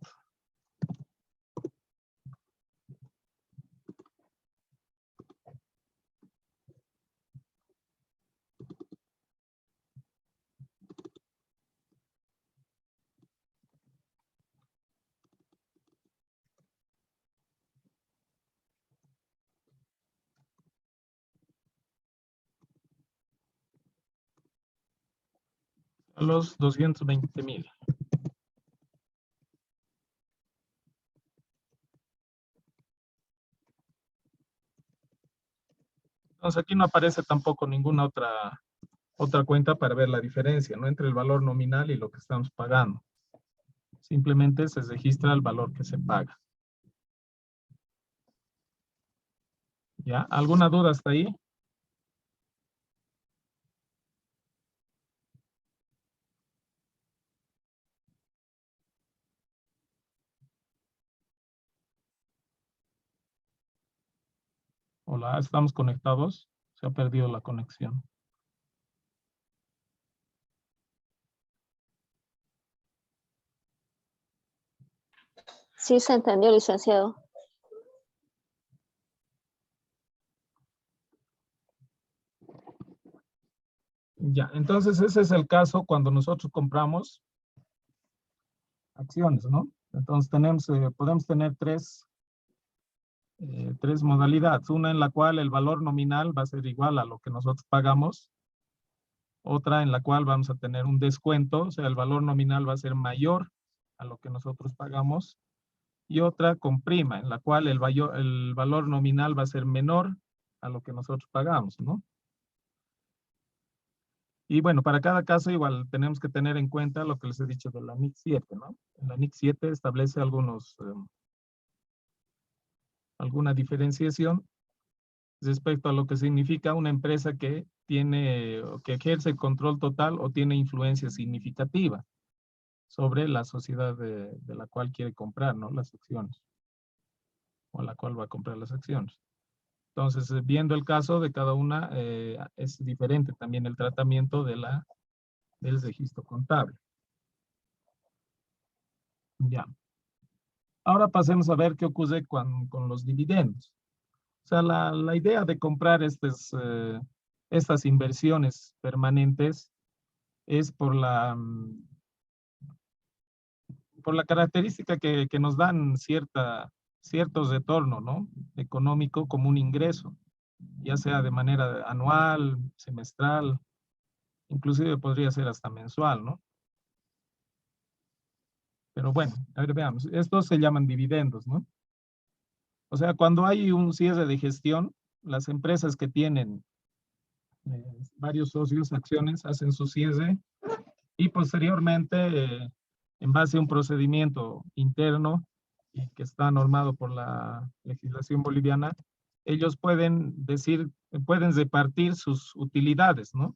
A los 220,000. Entonces aquí no aparece tampoco ninguna otra cuenta para ver la diferencia, ¿no? Entre el valor nominal y lo que estamos pagando. Simplemente se registra el valor que se paga. ¿Ya? ¿Alguna duda hasta ahí? Hola, ¿estamos conectados? Se ha perdido la conexión. Sí, se entendió, licenciado. Ya, entonces ese es el caso cuando nosotros compramos acciones, ¿no? Entonces podemos tener tres modalidades. Una en la cual el valor nominal va a ser igual a lo que nosotros pagamos. Otra en la cual vamos a tener un descuento, o sea, el valor nominal va a ser mayor a lo que nosotros pagamos. Y otra con prima, en la cual el valor nominal va a ser menor a lo que nosotros pagamos, ¿no? Y bueno, para cada caso igual tenemos que tener en cuenta lo que les he dicho de la NIC 7, ¿no? La NIC 7 establece alguna diferenciación respecto a lo que significa una empresa que que ejerce control total o tiene influencia significativa sobre la sociedad de la cual quiere comprar, ¿no? Las acciones, o la cual va a comprar las acciones. Entonces, viendo el caso de cada una, es diferente también el tratamiento del registro contable. Ya. Ahora pasemos a ver qué ocurre con los dividendos. O sea, la idea de comprar estas inversiones permanentes es por la característica que nos dan cierto retorno, ¿no? Económico como un ingreso, ya sea de manera anual, semestral, inclusive podría ser hasta mensual, ¿no? Pero bueno, a ver, veamos. Estos se llaman dividendos, ¿no? O sea, cuando hay un cierre de gestión, las empresas que tienen varios socios, acciones, hacen su cierre y posteriormente, en base a un procedimiento interno y que está normado por la legislación boliviana, ellos pueden repartir sus utilidades, ¿no?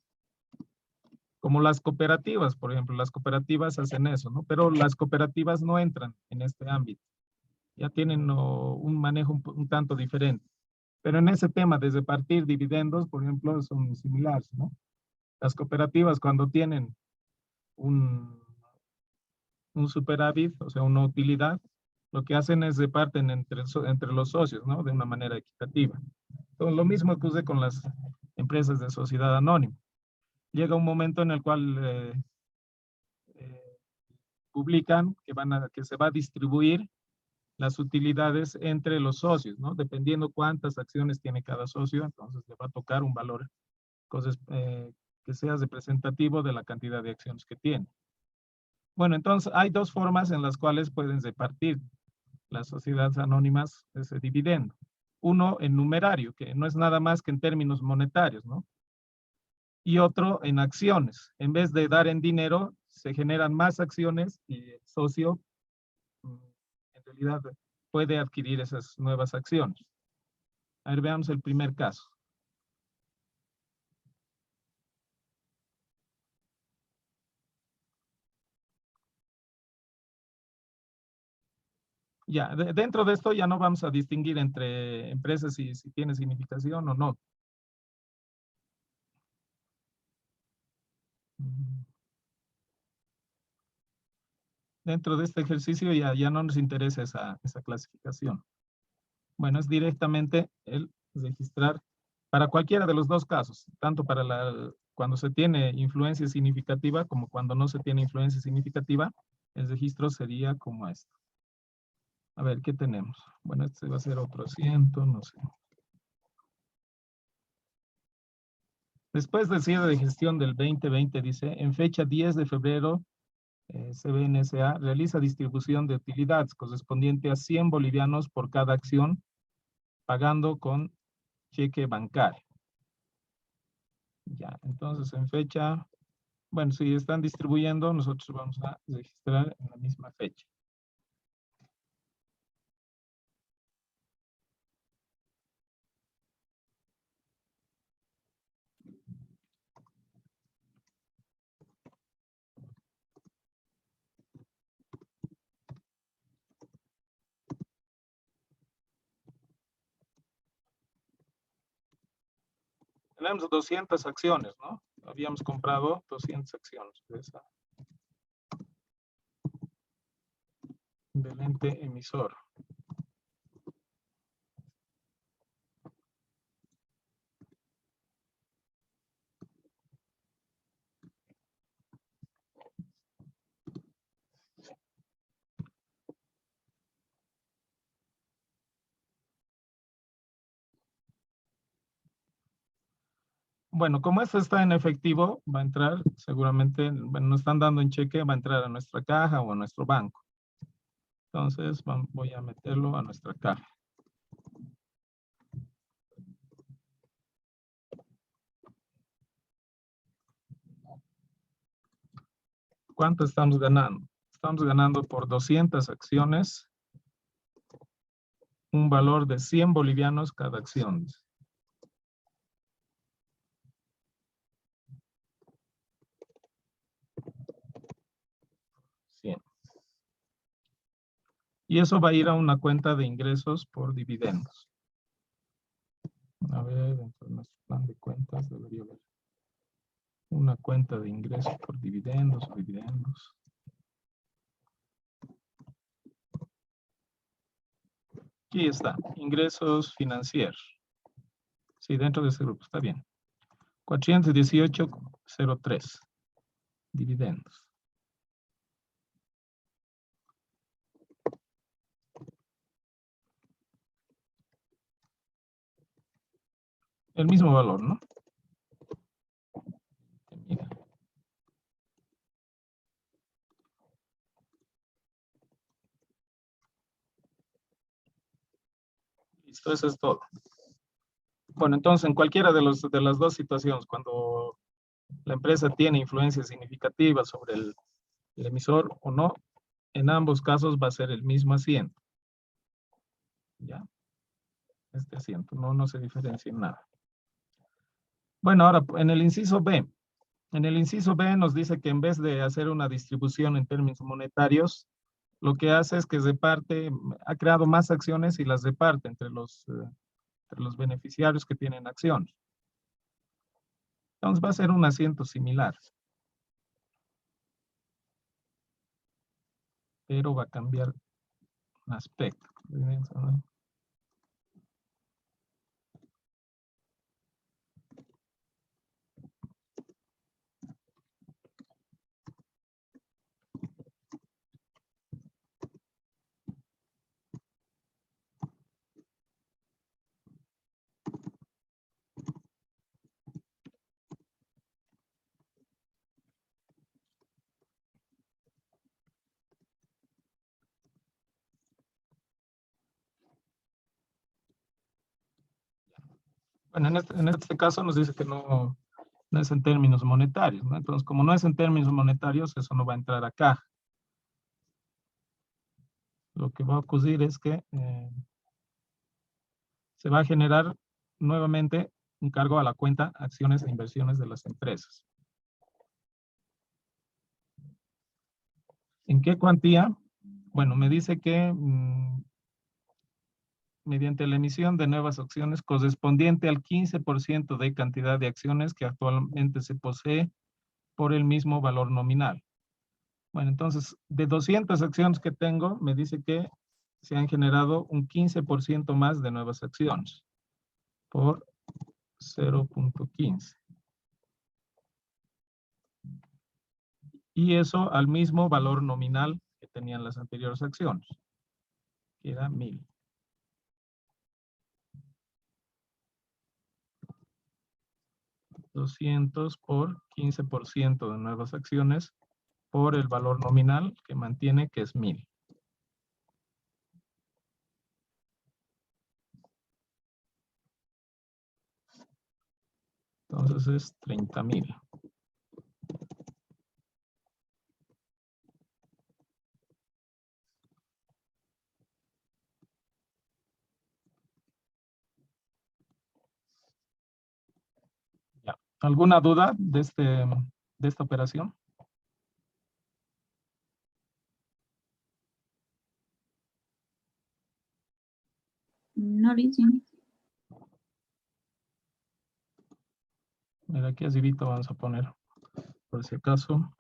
Como las cooperativas, por ejemplo, las cooperativas hacen eso, ¿no? Pero las cooperativas no entran en este ámbito. Ya tienen un manejo un tanto diferente. Pero en ese tema de repartir dividendos, por ejemplo, son similares, ¿no? Las cooperativas cuando tienen un superávit, o sea, una utilidad, lo que hacen es reparten entre los socios, ¿no? De una manera equitativa. Entonces, lo mismo ocurre con las empresas de sociedad anónima. Llega un momento en el cual publican que se va a distribuir las utilidades entre los socios, ¿no? Dependiendo cuántas acciones tiene cada socio, entonces le va a tocar un valor que sea representativo de la cantidad de acciones que tiene. Bueno, entonces hay dos formas en las cuales pueden repartir las sociedades anónimas ese dividendo. Uno en numerario, que no es nada más que en términos monetarios, ¿no? Y otro en acciones. En vez de dar en dinero, se generan más acciones y el socio en realidad puede adquirir esas nuevas acciones. A ver, veamos el primer caso. Ya, dentro de esto ya no vamos a distinguir entre empresas si tiene significación o no. Dentro de este ejercicio ya no nos interesa esa clasificación. Bueno, es directamente el registrar para cualquiera de los dos casos, tanto para cuando se tiene influencia significativa como cuando no se tiene influencia significativa, el registro sería como esto. A ver, ¿qué tenemos? Bueno, este va a ser otro asiento, no sé. Después del cierre de gestión del 2020, dice, en fecha 10 de febrero, CBNSA realiza distribución de utilidades correspondiente a 100 bolivianos por cada acción, pagando con cheque bancario. Ya, entonces en fecha, bueno, si están distribuyendo, nosotros vamos a registrar en la misma fecha. Tenemos 200 acciones, ¿no? Habíamos comprado 200 acciones de esa, del ente emisor. Bueno, como esto está en efectivo, va a entrar seguramente, bueno, nos están dando en cheque, va a entrar a nuestra caja o a nuestro banco. Entonces, voy a meterlo a nuestra caja. ¿Cuánto estamos ganando? Estamos ganando por 200 acciones, un valor de 100 bolivianos cada acción. 100. Y eso va a ir a una cuenta de ingresos por dividendos. A ver, dentro de nuestro plan de cuentas debería haber una cuenta de ingresos por dividendos o dividendos. Aquí está, ingresos financieros. Sí, dentro de ese grupo, está bien. 418.03, dividendos. El mismo valor, ¿no? Mira. Listo, eso es todo. Bueno, entonces, en cualquiera de las dos situaciones, cuando la empresa tiene influencia significativa sobre el emisor o no, en ambos casos va a ser el mismo asiento. ¿Ya? Este asiento, no se diferencia en nada. Bueno, ahora, en el inciso B. En el inciso B nos dice que en vez de hacer una distribución en términos monetarios, lo que hace es que reparte, ha creado más acciones y las reparte entre los beneficiarios que tienen acciones. Entonces va a ser un asiento similar. Pero va a cambiar un aspecto. Bueno, en este caso nos dice que no es en términos monetarios, ¿no? Entonces, como no es en términos monetarios, eso no va a entrar acá. Lo que va a ocurrir es que se va a generar nuevamente un cargo a la cuenta acciones e inversiones de las empresas. ¿En qué cuantía? Bueno, me dice que mediante la emisión de nuevas acciones correspondiente al 15% de cantidad de acciones que actualmente se posee por el mismo valor nominal. Bueno, entonces, de 200 acciones que tengo, me dice que se han generado un 15% más de nuevas acciones por 0.15. Y eso al mismo valor nominal que tenían las anteriores acciones, que era 1000. 200 por 15% de nuevas acciones por el valor nominal que mantiene, que es 1000. Entonces es 30.000. Ya. ¿Alguna duda de esta operación? No, Lizzie. Mira, aquí arribita vamos a poner, por si acaso.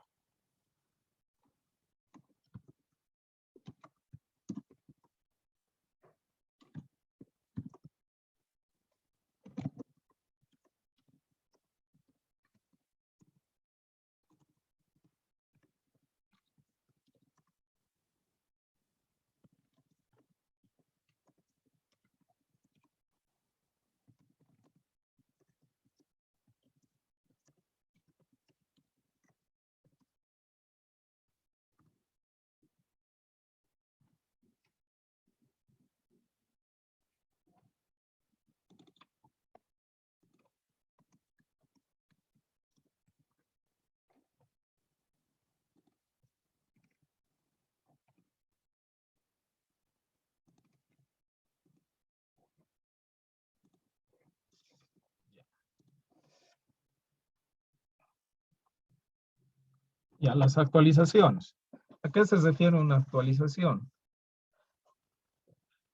Ya, las actualizaciones. ¿A qué se refiere una actualización?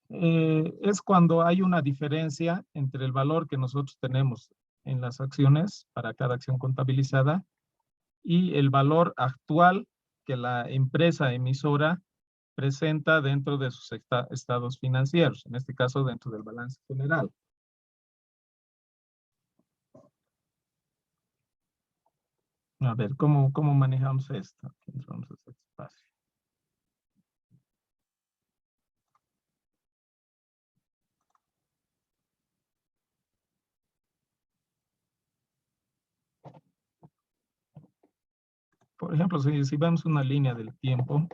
Es cuando hay una diferencia entre el valor que nosotros tenemos en las acciones para cada acción contabilizada y el valor actual que la empresa emisora presenta dentro de sus estados financieros, en este caso dentro del balance general. A ver, ¿cómo manejamos esto? Aquí entramos a este espacio. Por ejemplo, si vemos una línea del tiempo,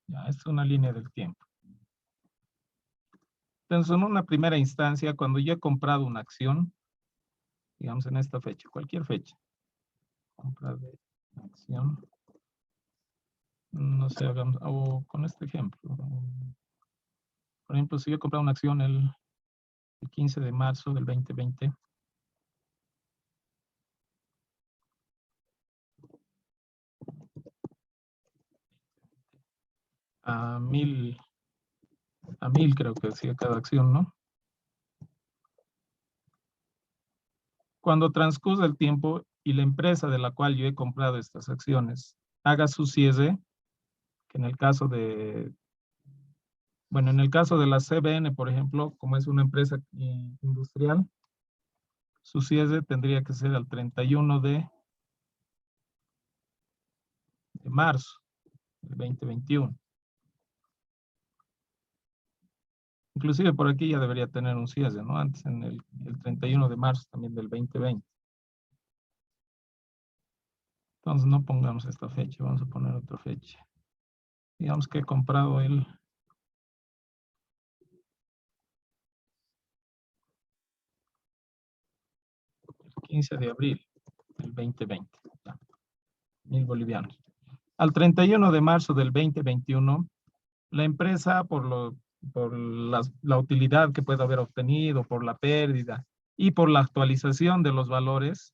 ya, esta es una línea del tiempo. Entonces, en una primera instancia, cuando yo he comprado una acción, digamos en esta fecha, cualquier fecha, compra de acción, no sé, hagamos, o con este ejemplo. Por ejemplo, si yo he comprado una acción el 15 de marzo del 2020, a 1000 creo que decía cada acción, ¿no? Cuando transcurre el tiempo y la empresa de la cual yo he comprado estas acciones haga su cierre, que en el caso de, bueno, en el caso de la CBN, por ejemplo, como es una empresa industrial, su cierre tendría que ser al 31 de marzo del 2021. Inclusive por aquí ya debería tener un cierre, ¿no? Antes, en el 31 de marzo también del 2020. Entonces no pongamos esta fecha, vamos a poner otra fecha. Digamos que he comprado el 15 de abril del 2020. Ya, 1000 bolivianos. Al 31 de marzo del 2021, la empresa, por la utilidad que puede haber obtenido, por la pérdida y por la actualización de los valores,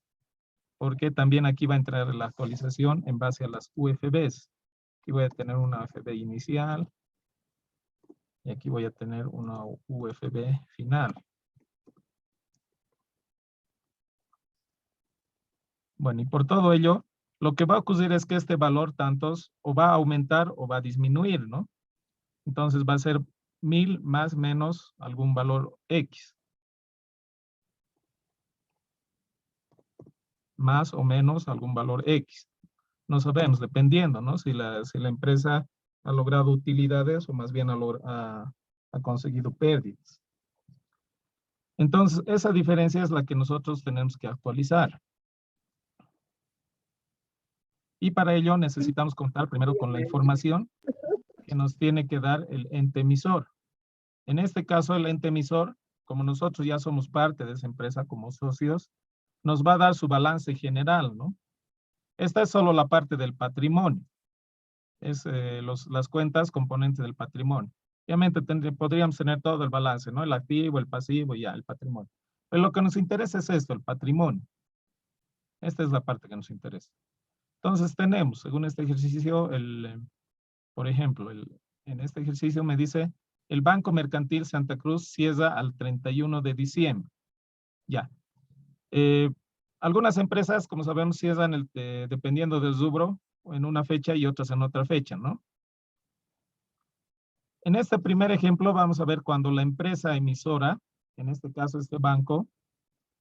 porque también aquí va a entrar la actualización en base a las UFBs. Aquí voy a tener una UFB inicial y aquí voy a tener una UFB final. Bueno, y por todo ello, lo que va a ocurrir es que este valor tantos o va a aumentar o va a disminuir, ¿no? Entonces va a ser 1000 más menos algún valor X. más o menos algún valor X. No sabemos, dependiendo, ¿no? Si la empresa ha logrado utilidades o más bien ha conseguido pérdidas. Entonces, esa diferencia es la que nosotros tenemos que actualizar. Y para ello necesitamos contar primero con la información que nos tiene que dar el ente emisor. En este caso, el ente emisor, como nosotros ya somos parte de esa empresa como socios, nos va a dar su balance general, ¿no? Esta es solo la parte del patrimonio. Es las cuentas componentes del patrimonio. Obviamente podríamos tener todo el balance, ¿no? El activo, el pasivo y ya, el patrimonio. Pero lo que nos interesa es esto, el patrimonio. Esta es la parte que nos interesa. Entonces tenemos, según este ejercicio, por ejemplo, en este ejercicio me dice, el Banco Mercantil Santa Cruz cierra al 31 de diciembre. Ya. Algunas empresas, como sabemos, cierran dependiendo del rubro, en una fecha y otras en otra fecha, ¿no? En este primer ejemplo vamos a ver cuando la empresa emisora, en este caso este banco,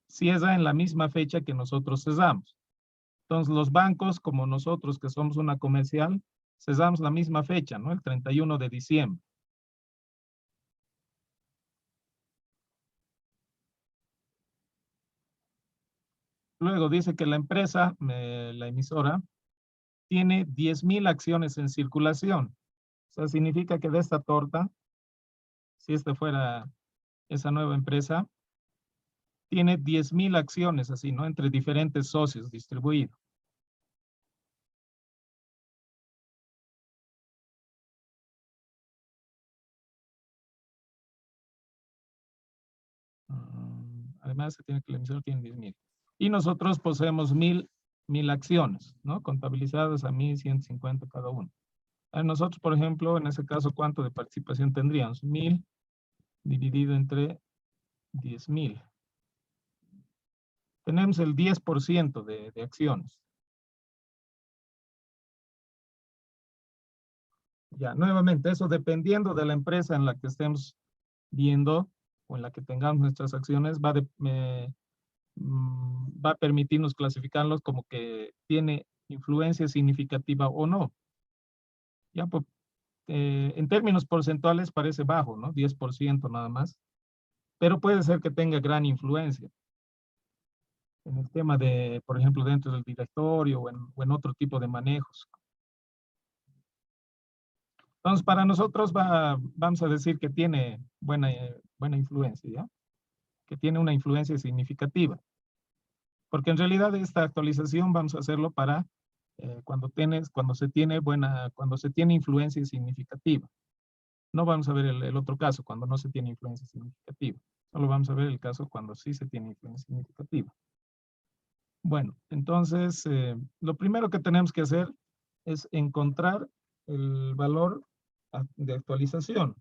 cierra en la misma fecha que nosotros cerramos. Entonces los bancos, como nosotros que somos una comercial, cerramos la misma fecha, ¿no? El 31 de diciembre. Luego dice que la empresa, la emisora, tiene 10,000 acciones en circulación. O sea, significa que de esta torta, si esta fuera esa nueva empresa, tiene 10,000 acciones así, ¿no? Entre diferentes socios distribuidos. Además, se tiene que el emisor tiene 10,000. Y nosotros poseemos 1,000 acciones, ¿no? Contabilizadas a 1,150 cada uno. Nosotros, por ejemplo, en ese caso, ¿cuánto de participación tendríamos? 1,000 dividido entre 10,000. Tenemos el 10% de acciones. Ya, nuevamente, eso dependiendo de la empresa en la que estemos viendo o en la que tengamos nuestras acciones, va a permitirnos clasificarlos como que tiene influencia significativa o no. Ya, pues, en términos porcentuales parece bajo, ¿no? 10% nada más. Pero puede ser que tenga gran influencia en el tema de, por ejemplo, dentro del directorio o en otro tipo de manejos. Entonces, para nosotros vamos a decir que tiene buena influencia, ¿ya? Que tiene una influencia significativa. Porque en realidad esta actualización vamos a hacerlo para cuando se tiene influencia significativa. No vamos a ver el otro caso, cuando no se tiene influencia significativa. Solo vamos a ver el caso cuando sí se tiene influencia significativa. Bueno, entonces, lo primero que tenemos que hacer es encontrar el valor de actualización.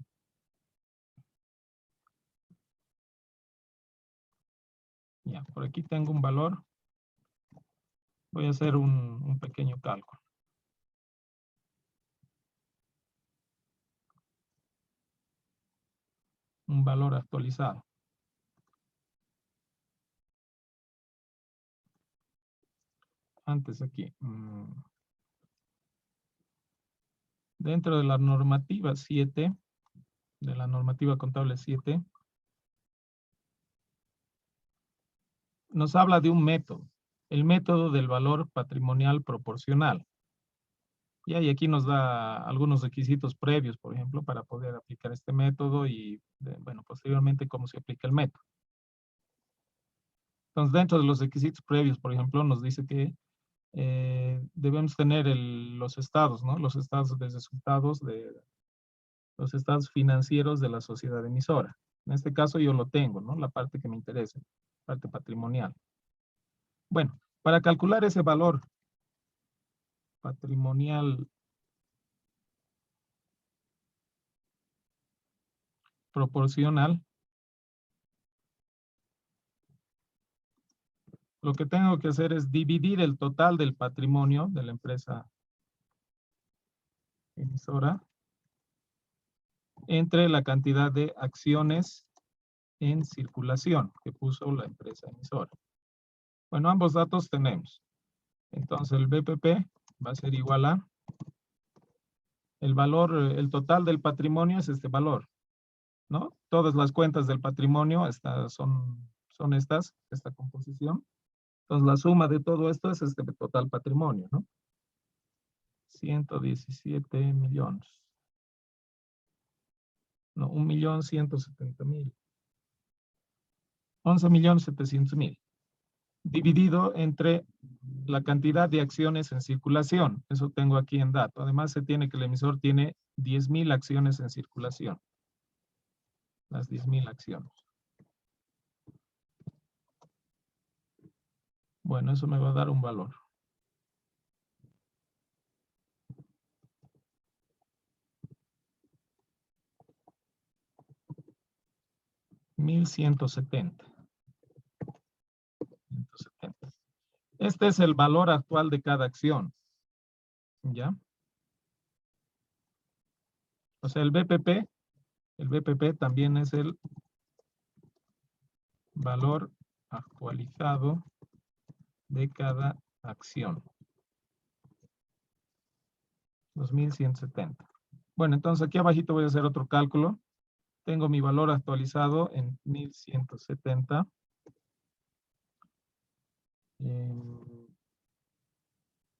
Ya, por aquí tengo un valor. Voy a hacer un pequeño cálculo. Un valor actualizado. Antes aquí. Dentro de la normativa 7, de la normativa contable 7, nos habla de un método, el método del valor patrimonial proporcional. Y aquí nos da algunos requisitos previos, por ejemplo, para poder aplicar este método y, bueno, posteriormente cómo se aplica el método. Entonces, dentro de los requisitos previos, por ejemplo, nos dice que debemos tener los estados, ¿no? Los estados de resultados los estados financieros de la sociedad emisora. En este caso yo lo tengo, ¿no? La parte que me interesa, parte patrimonial. Bueno, para calcular ese valor patrimonial proporcional, lo que tengo que hacer es dividir el total del patrimonio de la empresa emisora entre la cantidad de acciones en circulación que puso la empresa emisora. Bueno, ambos datos tenemos. Entonces el BPP va a ser igual a el valor, el total del patrimonio es este valor, ¿no? Todas las cuentas del patrimonio son esta composición. Entonces la suma de todo esto es este total patrimonio, ¿no? 117 millones. No, 1.170.000. 11.700.000. Dividido entre la cantidad de acciones en circulación. Eso tengo aquí en dato. Además, se tiene que el emisor tiene 10.000 acciones en circulación. Las 10.000 acciones. Bueno, eso me va a dar un valor. $1.170. Este es el valor actual de cada acción. ¿Ya? O sea, el BPP también es el valor actualizado de cada acción. 2.170. Bueno, entonces aquí abajito voy a hacer otro cálculo. Tengo mi valor actualizado en 1.170.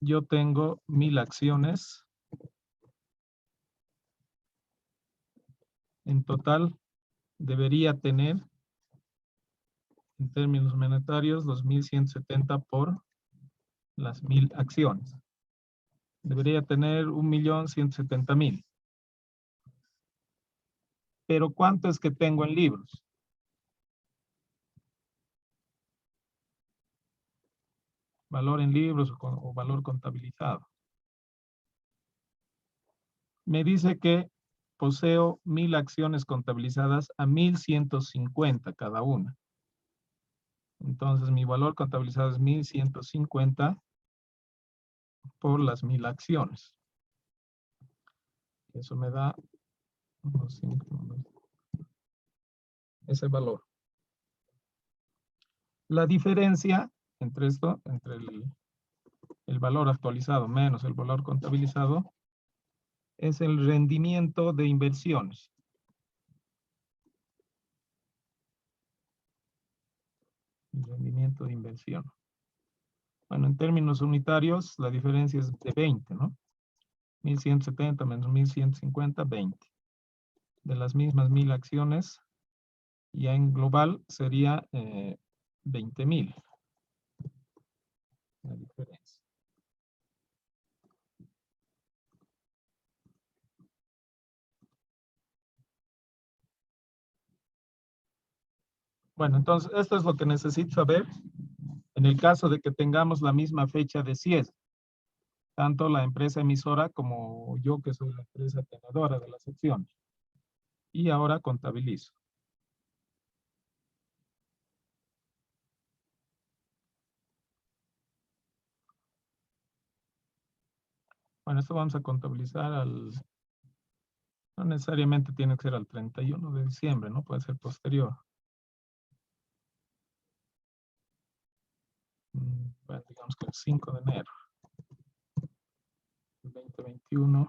Yo tengo 1.000 acciones. En total debería tener, en términos monetarios, los 1.170 por las 1.000 acciones. Debería tener 1.170.000. Pero ¿cuánto es que tengo en libros? Valor en libros o valor contabilizado. Me dice que poseo 1.000 acciones contabilizadas a 1.150 cada una. Entonces mi valor contabilizado es 1.150 por las 1.000 acciones. Eso me da ese valor. La diferencia entre esto, entre el valor actualizado menos el valor contabilizado, es el rendimiento de inversiones. El rendimiento de inversión. Bueno, en términos unitarios, la diferencia es de 20, ¿no? 1.170 menos 1.150, 20. De las mismas 1.000 acciones, ya en global sería 20.000. La diferencia. Bueno, entonces esto es lo que necesito saber en el caso de que tengamos la misma fecha de cierre. Tanto la empresa emisora como yo, que soy la empresa tenedora de las acciones. Y ahora contabilizo. Bueno, esto vamos a contabilizar no necesariamente tiene que ser al 31 de diciembre, ¿no? Puede ser posterior. Bueno, digamos que el 5 de enero. 2021.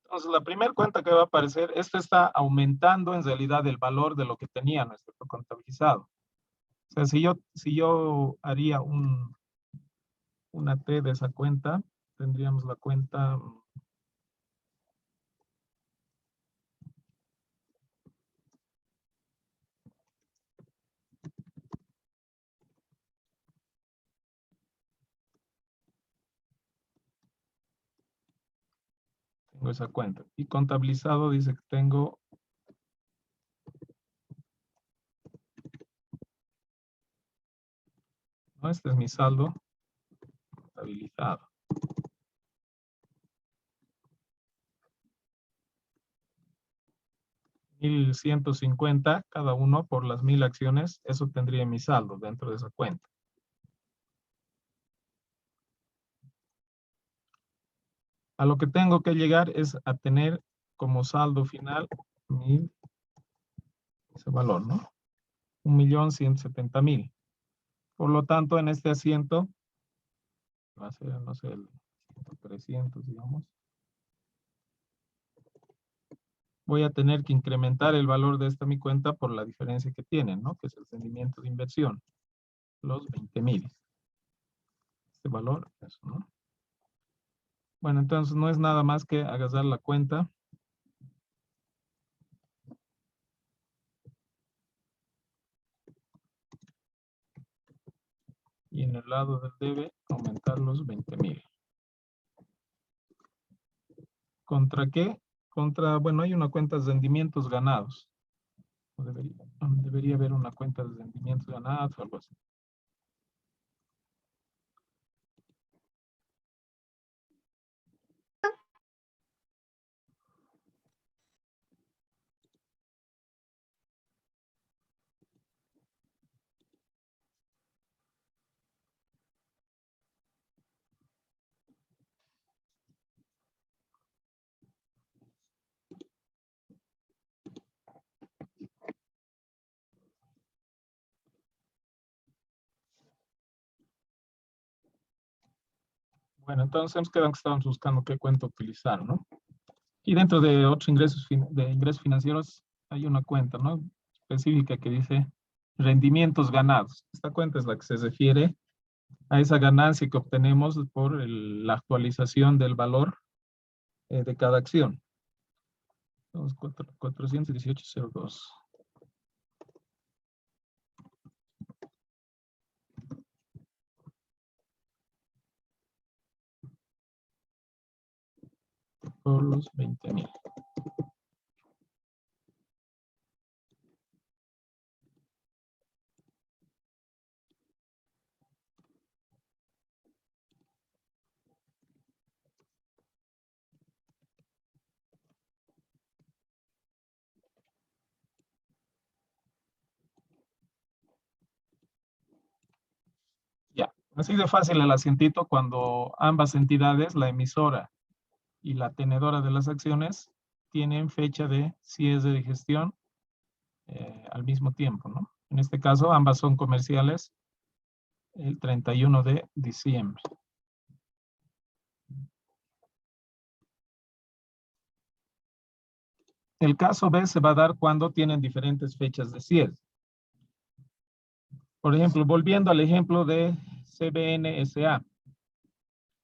Entonces, la primera cuenta que va a aparecer, esto está aumentando en realidad el valor de lo que tenía nuestro contabilizado. O sea, si yo haría una T de esa cuenta, tendríamos la cuenta. Tengo esa cuenta. Y contabilizado dice que tengo. No, este es mi saldo contabilizado. 1.150 cada uno por las 1.000 acciones, eso tendría mi saldo dentro de esa cuenta. A lo que tengo que llegar es a tener como saldo final ese valor, ¿no? 1.170.000. Por lo tanto, en este asiento, va a ser, no sé, el 300, digamos. Voy a tener que incrementar el valor de esta mi cuenta por la diferencia que tienen, ¿no? Que es el rendimiento de inversión, los 20.000. Este valor, eso, ¿no? Bueno, entonces no es nada más que agarrar la cuenta. Y en el lado del debe, aumentar los 20.000. ¿Contra qué? Contra, bueno, hay una cuenta de rendimientos ganados. Debería haber una cuenta de rendimientos ganados o algo así. Bueno, entonces hemos quedado que estábamos buscando qué cuenta utilizar, ¿no? Y dentro de otros ingresos, ingresos financieros hay una cuenta, ¿no? Específica que dice rendimientos ganados. Esta cuenta es la que se refiere a esa ganancia que obtenemos por la actualización del valor de cada acción. Entonces, 418.02. Por los 20.000. Ya, así de fácil el asientito cuando ambas entidades, la emisora y la tenedora de las acciones, tienen fecha de cierre de gestión al mismo tiempo, ¿no? En este caso, ambas son comerciales el 31 de diciembre. El caso B se va a dar cuando tienen diferentes fechas de cierre. Por ejemplo, volviendo al ejemplo de CBN S.A.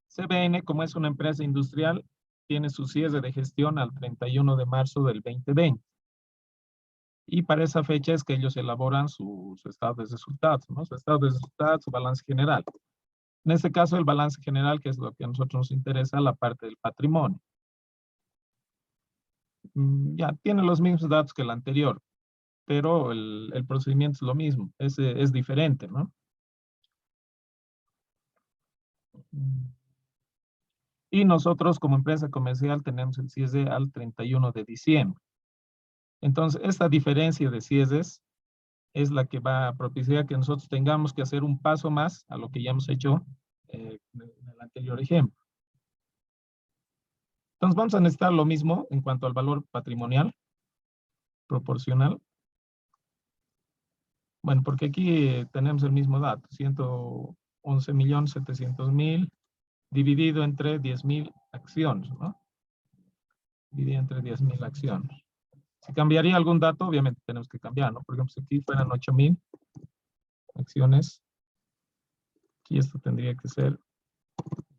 CBN, como es una empresa industrial, tiene su cierre de gestión al 31 de marzo del 2020. Y para esa fecha es que ellos elaboran su estado de resultados, ¿no? Su estado de resultados, su balance general. En este caso, el balance general, que es lo que a nosotros nos interesa, la parte del patrimonio. Ya, tiene los mismos datos que el anterior, pero el procedimiento es lo mismo, es diferente, ¿no? Y nosotros como empresa comercial tenemos el cierre al 31 de diciembre. Entonces, esta diferencia de cierres es la que va a propiciar que nosotros tengamos que hacer un paso más a lo que ya hemos hecho en el anterior ejemplo. Entonces, vamos a necesitar lo mismo en cuanto al valor patrimonial proporcional. Bueno, porque aquí tenemos el mismo dato, 111.700.000 dividido entre 10.000 acciones, ¿no? Dividido entre 10.000 acciones. Si cambiaría algún dato, obviamente tenemos que cambiar, ¿no? Por ejemplo, si aquí fueran 8.000 acciones, aquí esto tendría que ser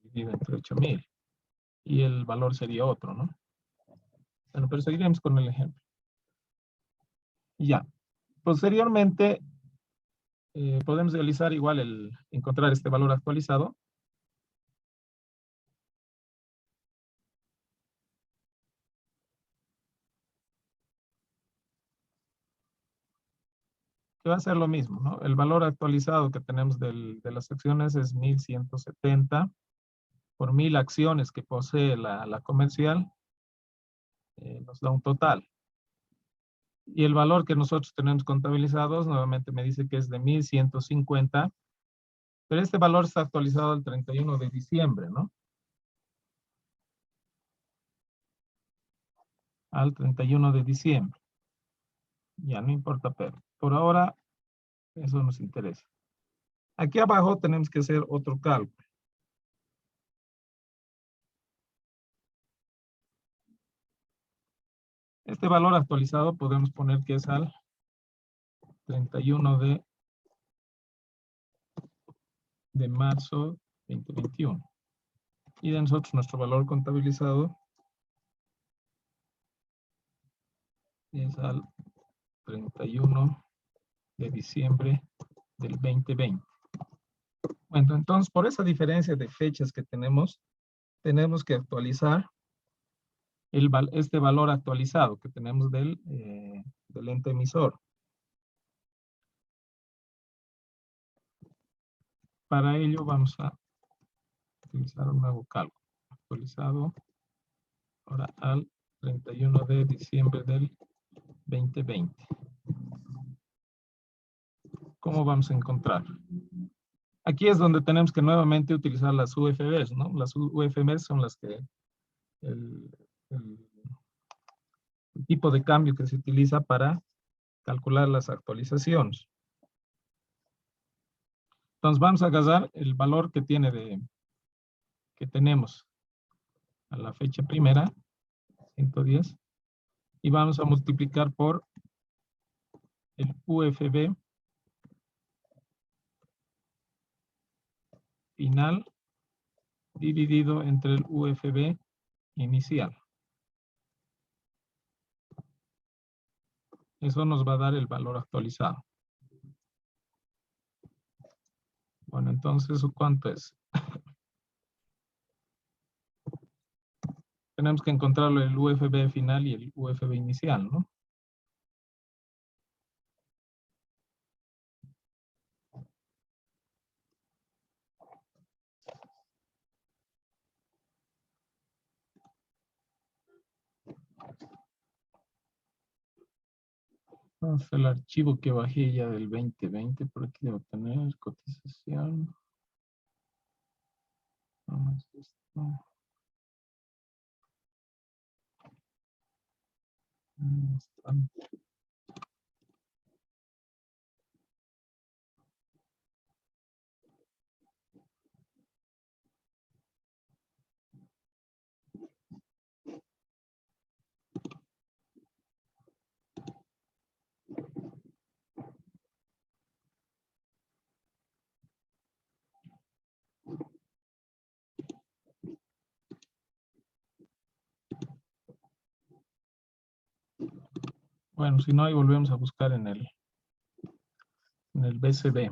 dividido entre 8.000 y el valor sería otro, ¿no? Bueno, pero seguiremos con el ejemplo. Ya. Posteriormente, podemos realizar igual encontrar este valor actualizado. Que va a ser lo mismo, ¿no? El valor actualizado que tenemos de las acciones es 1.170 por 1.000 acciones que posee la comercial, nos da un total. Y el valor que nosotros tenemos contabilizados, nuevamente me dice que es de 1,150. Pero este valor está actualizado el 31 de diciembre, ¿no? Al 31 de diciembre. Ya no importa, pero por ahora eso nos interesa. Aquí abajo tenemos que hacer otro cálculo. Este valor actualizado podemos poner que es al 31 de marzo 2021. Y de nosotros nuestro valor contabilizado es al 31 de diciembre del 2020. Bueno, entonces por esa diferencia de fechas que tenemos que actualizar este valor actualizado que tenemos del ente emisor. Para ello vamos a utilizar un nuevo cálculo. Actualizado ahora al 31 de diciembre del 2020. ¿Cómo vamos a encontrar? Aquí es donde tenemos que nuevamente utilizar las UFBs, ¿no? Las UFBs son las que el tipo de cambio que se utiliza para calcular las actualizaciones. Entonces vamos a agarrar el valor que tenemos a la fecha primera, 110, y vamos a multiplicar por el UFB final dividido entre el UFB inicial. Eso nos va a dar el valor actualizado. Bueno, entonces, ¿cuánto es? Tenemos que encontrar el UFB final y el UFB inicial, ¿no? Vamos al archivo que bajé ya del 2020, por aquí debo tener cotización. Vamos a esto. Bueno, si no, ahí volvemos a buscar en el BCB.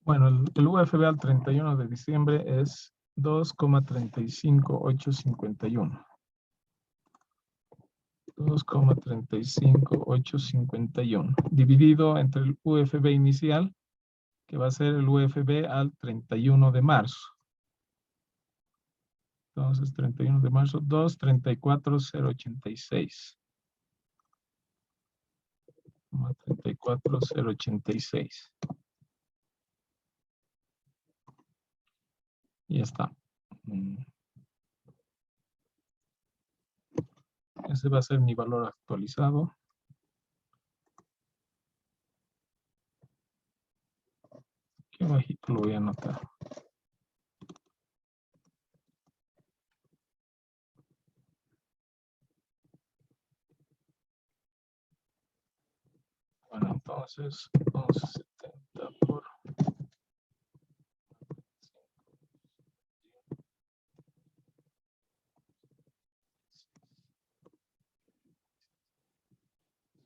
Bueno, el UFB al 31 de diciembre es 2,35851. 2,35851. Dividido entre el UFB inicial, que va a ser el UFB al 31 de marzo. Entonces, 31 de marzo, 2,34086. 34086. Y ya está. Ese va a ser mi valor actualizado. Aquí abajito lo voy a anotar. Bueno, entonces 11.70 por...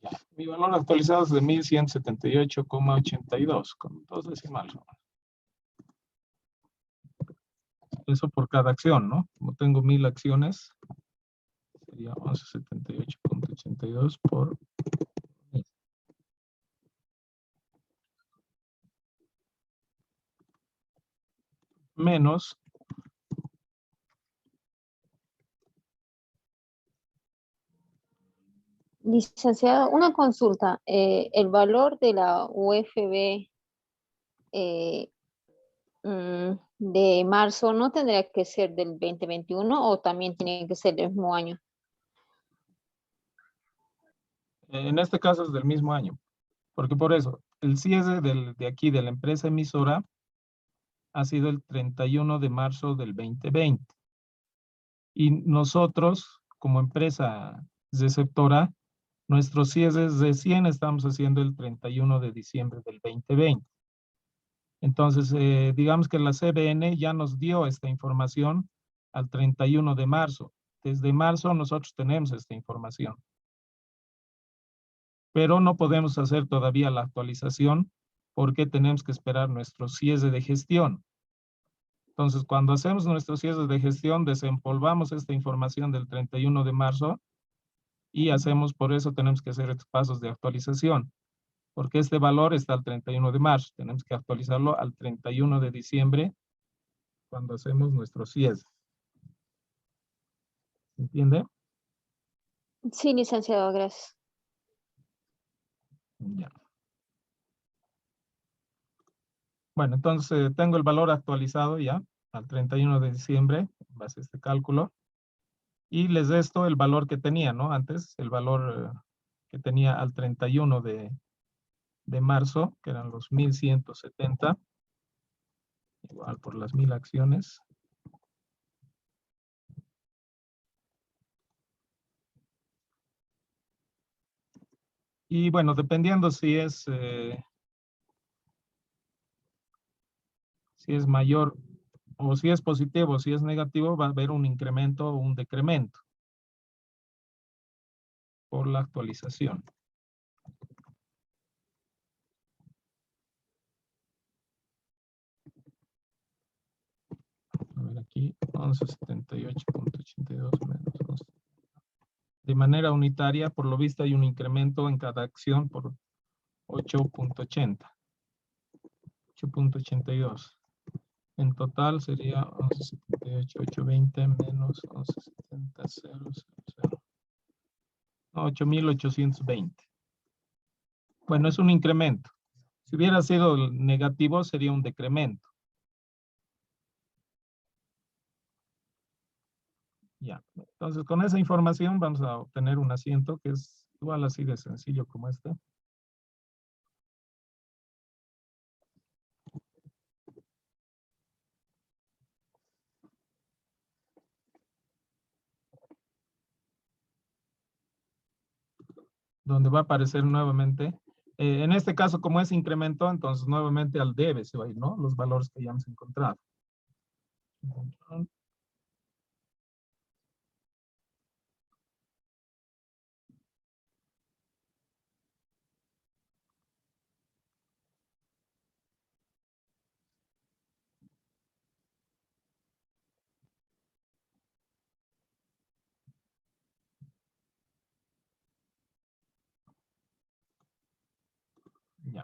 Ya, mi valor actualizado es de 1178,82, con 2 decimales. Eso por cada acción, ¿no? Como tengo 1000 acciones, sería 1178,82 por 1000. Menos Licenciado, una consulta. El valor de la UFB eh, de marzo no tendría que ser del 2021 o también tiene que ser del mismo año. en este caso es del mismo año, porque por eso, el cierre de aquí de la empresa emisora ha sido el 31 de marzo del 2020. Y nosotros, como empresa receptora, nuestros cierres recién estamos haciendo el 31 de diciembre del 2020. Entonces, digamos que la CBN ya nos dio esta información al 31 de marzo. Desde marzo nosotros tenemos esta información. Pero no podemos hacer todavía la actualización porque tenemos que esperar nuestro cierre de gestión. Entonces, cuando hacemos nuestro cierre de gestión, desempolvamos esta información del 31 de marzo y hacemos, por eso tenemos que hacer estos pasos de actualización, porque este valor está al 31 de marzo. Tenemos que actualizarlo al 31 de diciembre cuando hacemos nuestro cierre. ¿Entiende? Sí, licenciado, gracias. Ya. Bueno, entonces tengo el valor actualizado ya al 31 de diciembre, en base a este cálculo. Y les resto el valor que tenía, ¿no? Antes, el valor que tenía al 31 de marzo, que eran los 1170, igual por las 1000 acciones. Y bueno, dependiendo si es mayor o si es positivo o si es negativo, va a haber un incremento o un decremento por la actualización. A ver aquí, 1178,82 menos 11. De manera unitaria, por lo visto hay un incremento en cada acción por 8.80. 8.82. En total sería 1178,820 menos 1170,000. 8.820. Bueno, es un incremento. Si hubiera sido negativo, sería un decremento. Ya. Entonces, con esa información vamos a obtener un asiento que es igual así de sencillo como este. Donde va a aparecer nuevamente. En este caso, como es incremento, entonces nuevamente al debe se va a ir, ¿no? Los valores que ya hemos encontrado. Ya.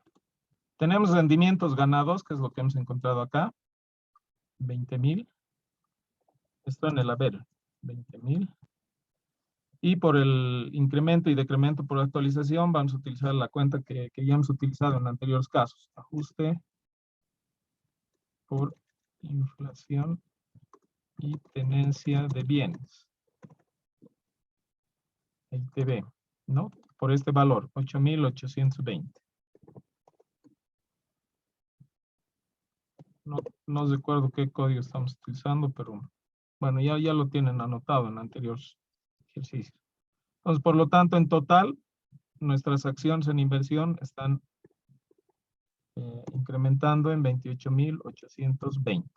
Tenemos rendimientos ganados, que es lo que hemos encontrado acá. 20,000. Esto en el haber. 20,000. Y por el incremento y decremento por actualización, vamos a utilizar la cuenta que ya hemos utilizado en anteriores casos. Ajuste por inflación y tenencia de bienes. Ahí te ve, ¿no? Por este valor, 8.820. No recuerdo qué código estamos utilizando, pero bueno, ya lo tienen anotado en el anterior ejercicio. Entonces, por lo tanto, en total, nuestras acciones en inversión están incrementando en 28.820.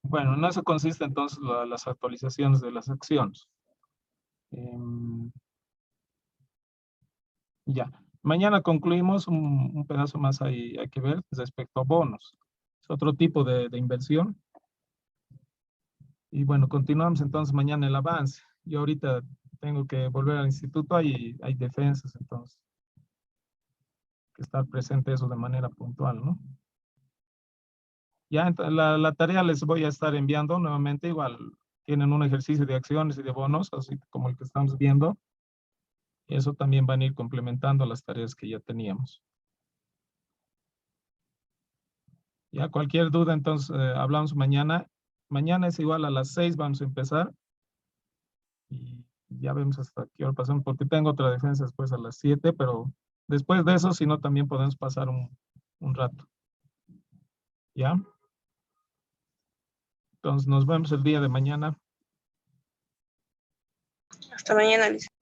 Bueno, en eso consiste entonces las actualizaciones de las acciones. Ya. Mañana concluimos un pedazo más hay que ver respecto a bonos. Es otro tipo de inversión. Y bueno, continuamos entonces mañana el avance. Yo ahorita tengo que volver al instituto, hay defensas, entonces. Que estar presente eso de manera puntual, ¿no? Ya, entonces, la tarea les voy a estar enviando nuevamente, igual tienen un ejercicio de acciones y de bonos, así como el que estamos viendo. Eso también van a ir complementando las tareas que ya teníamos. Ya, cualquier duda, entonces hablamos mañana. Mañana es igual a las 6 vamos a empezar. Y ya vemos hasta qué hora pasamos, porque tengo otra defensa después a las 7, pero después de eso, si no, también podemos pasar un rato. ¿Ya? Entonces, nos vemos el día de mañana. Hasta mañana, licenciado.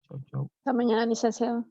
Chau, chau. Hasta mañana, licenciado.